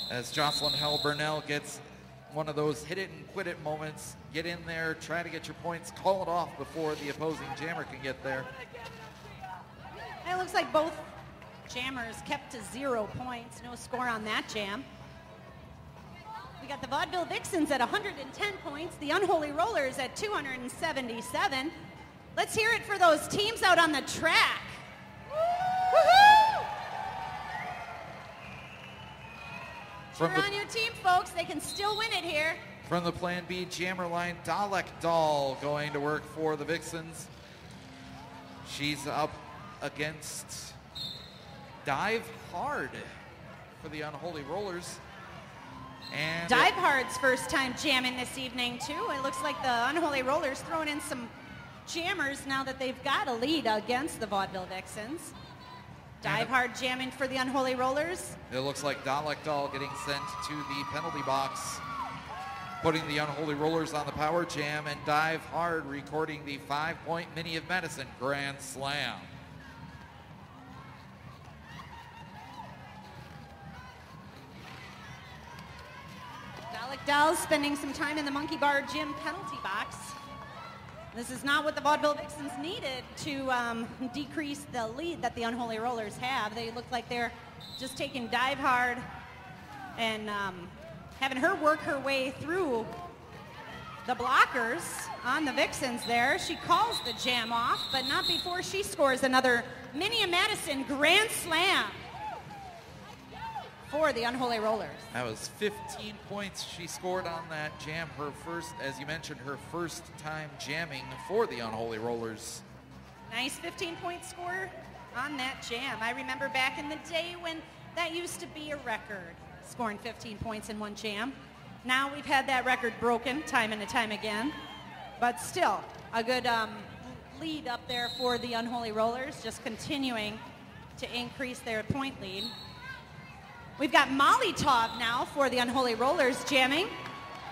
as Jocelyn Hell Burnell gets one of those hit it and quit it moments. Get in there, try to get your points, call it off before the opposing jammer can get there. It looks like both jammers kept to 0 points. No score on that jam. We got the Vaudeville Vixens at 110 points, the Unholy Rollers at 277. Let's hear it for those teams out on the track. Woohoo! Cheer on your team, folks. They can still win it here. From the Plan B jammer line, Dalek Doll going to work for the Vixens. She's up against Dive Hard for the Unholy Rollers. And Dive Hard's first time jamming this evening, too. It looks like the Unholy Rollers throwing in some jammers now that they've got a lead against the Vaudeville Vixens. Dive Hard jamming for the Unholy Rollers. It looks like Dalek Doll getting sent to the penalty box, putting the Unholy Rollers on the power jam, and Dive Hard recording the 5-point Minnie of Madison Grand Slam. Dalek Doll spending some time in the Monkey Bar Gym penalty box. This is not what the Vaudeville Vixens needed to decrease the lead that the Unholy Rollers have. They look like they're just taking Dive Hard and having her work her way through the blockers on the Vixens there. She calls the jam off, but not before she scores another Minnie Madison grand slam for the Unholy Rollers. That was 15 points she scored on that jam. Her first, as you mentioned, her first time jamming for the Unholy Rollers. Nice 15-point score on that jam. I remember back in the day when that used to be a record, scoring 15 points in one jam. Now we've had that record broken time and time again, but still a good lead up there for the Unholy Rollers, just continuing to increase their point lead. We've got Molly Taub now for the Unholy Rollers jamming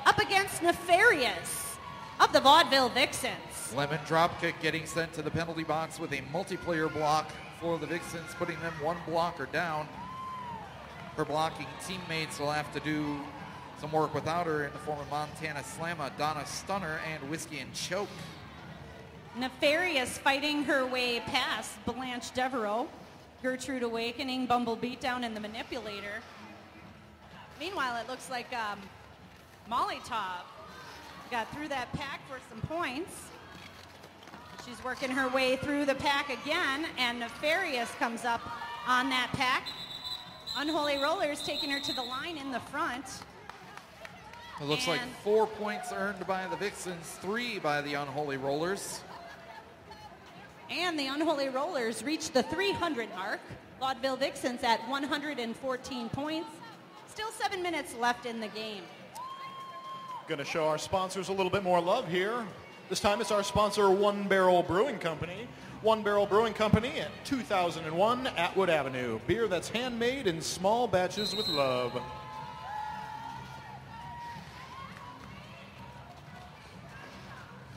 up against Nefarious of the Vaudeville Vixens. Lemon dropkick getting sent to the penalty box with a multiplayer block for the Vixens, putting them one blocker down. Her blocking teammates will have to do some work without her in the form of Montana Slamma, Donna Stunner, and Whiskey and Choke. Nefarious fighting her way past Blanche Devereaux, Gertrude Awakening, Bumble Beatdown, and the Manipulator. Meanwhile, it looks like Molly Taub got through that pack for some points. She's working her way through the pack again, and Nefarious comes up on that pack. Unholy Rollers taking her to the line in the front. It looks like 4 points earned by the Vixens, 3 by the Unholy Rollers. And the Unholy Rollers reached the 300 mark. Vaudeville Vixens at 114 points. Still 7 minutes left in the game. Going to show our sponsors a little bit more love here. This time it's our sponsor, One Barrel Brewing Company. One Barrel Brewing Company at 2001 Atwood Avenue. Beer that's handmade in small batches with love.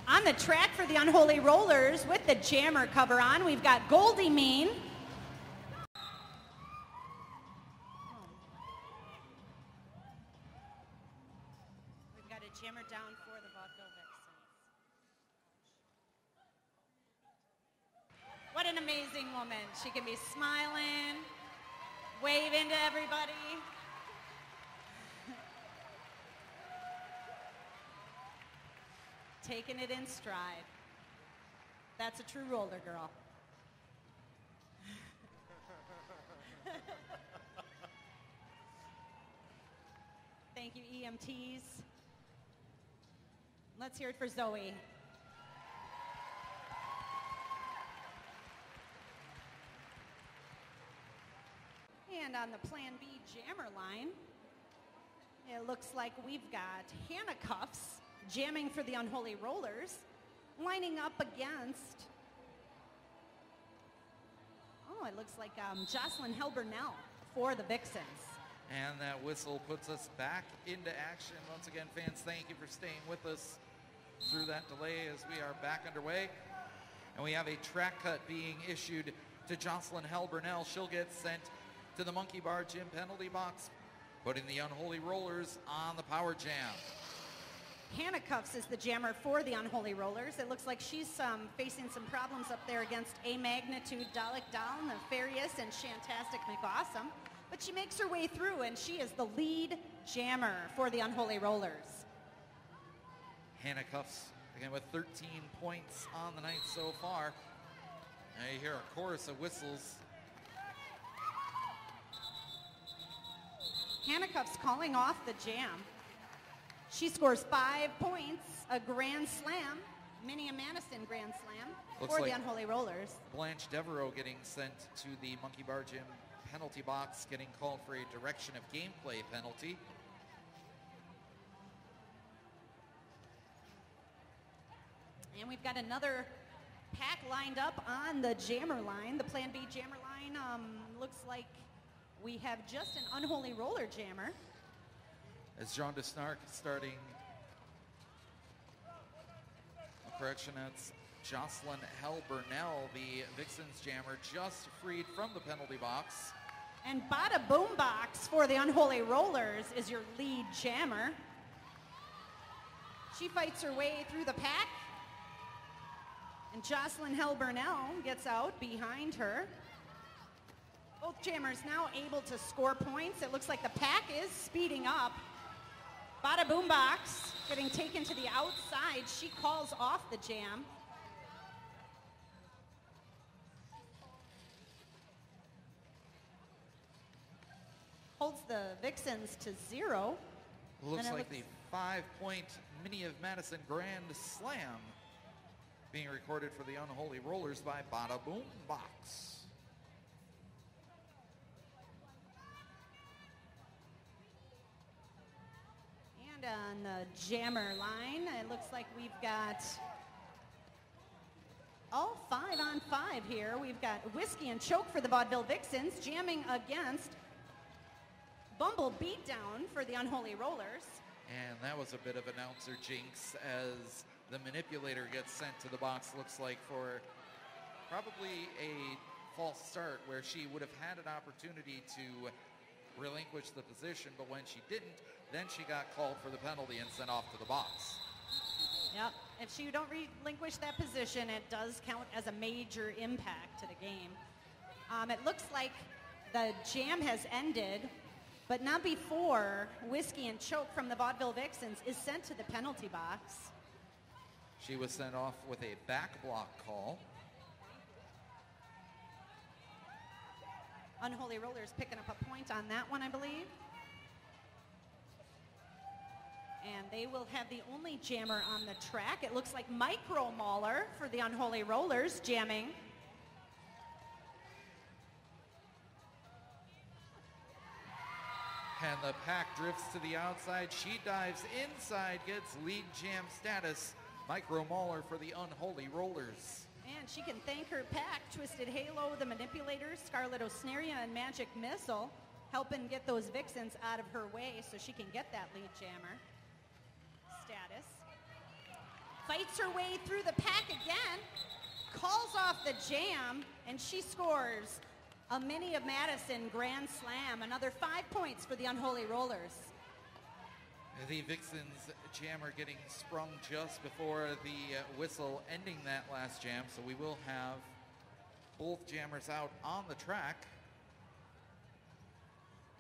On the track for the Unholy Rollers with the jammer cover on, we've got Goldie Mean. We've got a jammer down for the Vaudeville Vixens. What an amazing woman. She can be smiling, waving to everybody. Taking it in stride. That's a true roller girl. Thank you, EMTs. Let's hear it for Zoe. And on the Plan B jammer line, it looks like we've got Hannah Cuffs jamming for the Unholy Rollers, lining up against, it looks like Jocelyn Helbernell for the Vixens. And that whistle puts us back into action. Once again, fans, thank you for staying with us through that delay as we are back underway. And we have a track cut being issued to Jocelyn Helbernell. She'll get sent to the Monkey Bar Gym penalty box, putting the Unholy Rollers on the power jam. Hannah Cuffs is the jammer for the Unholy Rollers. It looks like she's facing some problems up there against A Magnitude, Dalek Doll, Nefarious, and Shantastic McAwesome. But she makes her way through, and she is the lead jammer for the Unholy Rollers. Hannah Cuffs, again, with 13 points on the night so far. Now you hear a chorus of whistles. Hannah Cuffs calling off the jam. She scores 5 points, a grand slam, Minnie Madison grand slam Looks for like the Unholy Rollers. Blanche Devereaux getting sent to the Monkey Bar Gym penalty box, getting called for a direction of gameplay penalty. And we've got another pack lined up on the jammer line, the Plan B jammer line. Looks like we have just an Unholy Roller jammer. As Jean de Snark starting, correction, that's Jocelyn Helbernell, the Vixens jammer, just freed from the penalty box. And Bada Boombox for the Unholy Rollers is your lead jammer. She fights her way through the pack. And Jocelyn Helbernell gets out behind her. Both jammers now able to score points. It looks like the pack is speeding up. Bada Boombox getting taken to the outside. She calls off the jam. Holds the Vixens to 0. Looks like the 5-point Mini of Madison Grand Slam being recorded for the Unholy Rollers by Bada Boombox. And on the jammer line, it looks like we've got all 5 on 5 here. We've got Whiskey and Choke for the Vaudeville Vixens, jamming against Bumble Beatdown for the Unholy Rollers. And that was a bit of announcer jinx as the manipulator gets sent to the box, looks like, for probably a false start where she would have had an opportunity to relinquish the position, but when she didn't, then she got called for the penalty and sent off to the box. Yep, if she don't relinquish that position, it does count as a major impact to the game. It looks like the jam has ended, but not before Whiskey and Choke from the Vaudeville Vixens is sent to the penalty box. She was sent off with a back block call. Unholy Rollers picking up a point on that one, I believe. And they will have the only jammer on the track. It looks like Micro Mauler for the Unholy Rollers jamming. And the pack drifts to the outside. She dives inside, gets lead jam status. Micro Mauler for the Unholy Rollers. And she can thank her pack, Twisted Halo, the Manipulators, Scarlet Osneria, and Magic Missile, helping get those Vixens out of her way so she can get that lead jammer status. Fights her way through the pack again, calls off the jam, and she scores a Mini of Madison Grand Slam. Another 5 points for the Unholy Rollers. The Vixens jammer getting sprung just before the whistle ending that last jam, so we will have both jammers out on the track.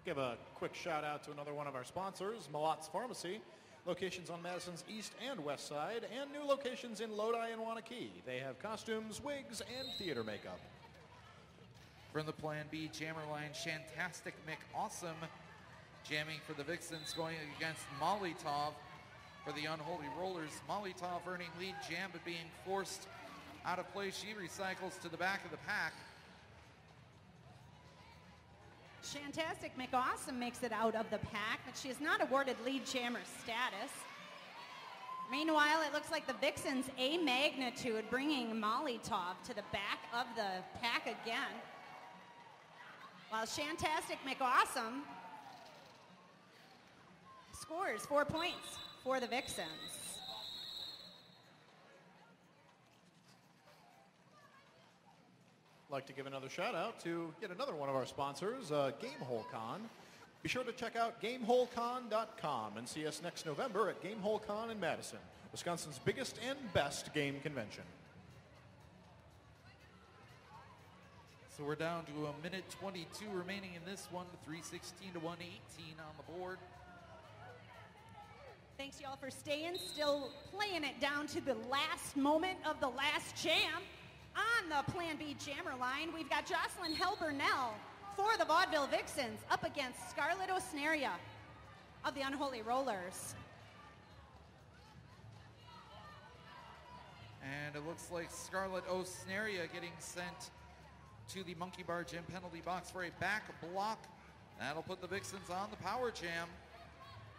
Give a quick shout out to another one of our sponsors, Malot's Pharmacy. Locations on Madison's east and west side, and new locations in Lodi and Wanakee. They have costumes, wigs, and theater makeup. From the Plan B jammer line, Shantastic McAwesome jamming for the Vixens, going against Molotov for the Unholy Rollers. Molotov earning lead jam but being forced out of play. She recycles to the back of the pack. Shantastic McAwesome makes it out of the pack, but she is not awarded lead jammer status. Meanwhile, it looks like the Vixens A Magnitude bringing Molotov to the back of the pack again. While Shantastic McAwesome scores 4 points for the Vixens. I'd like to give another shout out to yet another one of our sponsors, Gamehole Con. Be sure to check out GameholeCon.com and see us next November at Gamehole Con in Madison, Wisconsin's biggest and best game convention. So we're down to a minute 22 remaining in this one, 316 to 118 on the board. Thanks y'all for staying, still playing it down to the last moment of the last jam. On the Plan B jammer line, we've got Jocelyn Hell-Burnell for the Vaudeville Vixens up against Scarlet Osneria of the Unholy Rollers. And it looks like Scarlet Osneria getting sent to the Monkey Bar Gym penalty box for a back block. That'll put the Vixens on the power jam.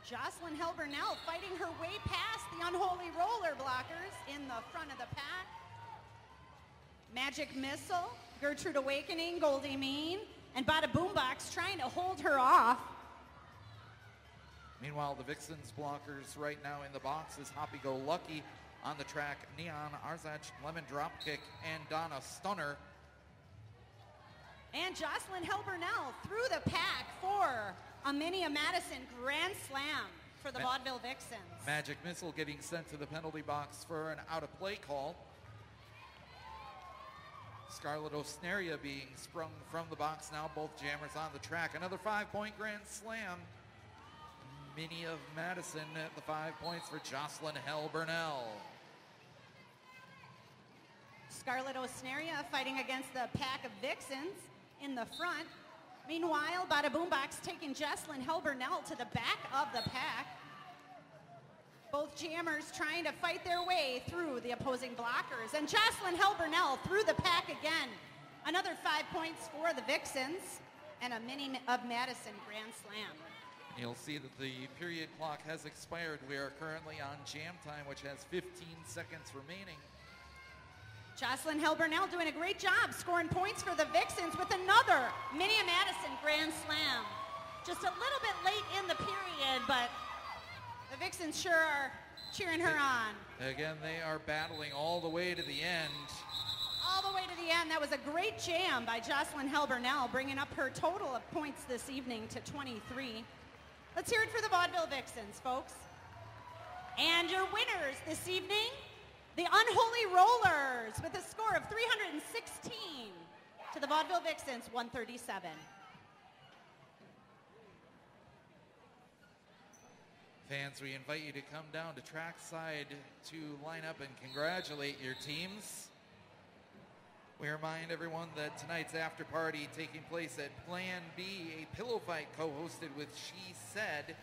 Jocelyn Hell-Burnell fighting her way past the Unholy Roller blockers in the front of the pack. Magic Missile, Gertrude Awakening, Goldie Mean, and Bada Boombox trying to hold her off. Meanwhile, the Vixens blockers right now in the box is Hoppy Go Lucky on the track, Neon, Arzach, Lemon Dropkick, and Donna Stunner. And Jocelyn Hell-Burnell through the pack for a Mini of Madison Grand Slam for the Vaudeville Vixens. Magic Missile getting sent to the penalty box for an out-of-play call. Scarlet Osneria being sprung from the box now, both jammers on the track. Another 5-point Grand Slam. Minnie of Madison, the 5 points for Jocelyn Hell Burnell. Scarlett Osneria fighting against the pack of Vixens in the front. Meanwhile, Bada Boombox taking Jocelyn Hell Burnell to the back of the pack. Both jammers trying to fight their way through the opposing blockers. And Jocelyn Hell Burnell through the pack again. Another 5 points for the Vixens and a Minnie of Madison Grand Slam. You'll see that the period clock has expired. We are currently on jam time, which has 15 seconds remaining. Jocelyn Hell Burnell doing a great job scoring points for the Vixens with another Minnie of Madison Grand Slam. Just a little bit late in the period, but the Vixens sure are cheering her on. Again, they are battling all the way to the end. All the way to the end. That was a great jam by Jocelyn Hell Burnell, bringing up her total of points this evening to 23. Let's hear it for the Vaudeville Vixens, folks. And your winners this evening, the Unholy Rollers, with a score of 316 to the Vaudeville Vixens, 137. Fans, we invite you to come down to trackside to line up and congratulate your teams. We remind everyone that tonight's after party taking place at Plan B, a pillow fight co-hosted with She Said.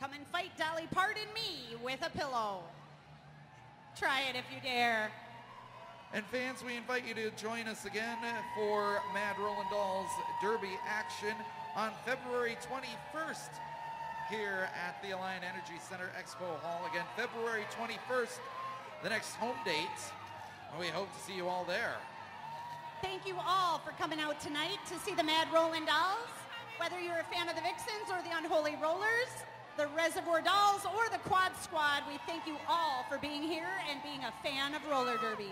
Come and fight Dolly Parton me with a pillow. Try it if you dare. And fans, we invite you to join us again for Mad Rollin Dolls Derby action on February 21st here at the Alliant Energy Center Expo Hall. Again, February 21st, the next home date. And we hope to see you all there. Thank you all for coming out tonight to see the Mad Rollin Dolls. Whether you're a fan of the Vixens or the Unholy Rollers, the Reservoir Dolls, or the Quad Squad, we thank you all for being here and being a fan of roller derby.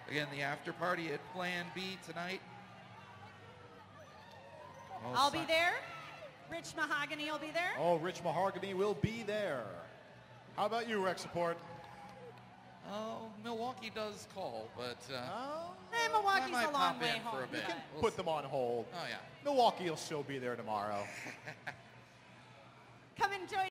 Again, the after party at Plan B tonight. I'll be there. Rich Mahogany will be there. Oh, Rich Mahogany will be there. How about you, Rec Support? Oh, Milwaukee does call, but Milwaukee's I might a long pop way in home. for a bit. We'll Put see. them on hold. Oh, yeah. Milwaukee will still be there tomorrow. Come enjoy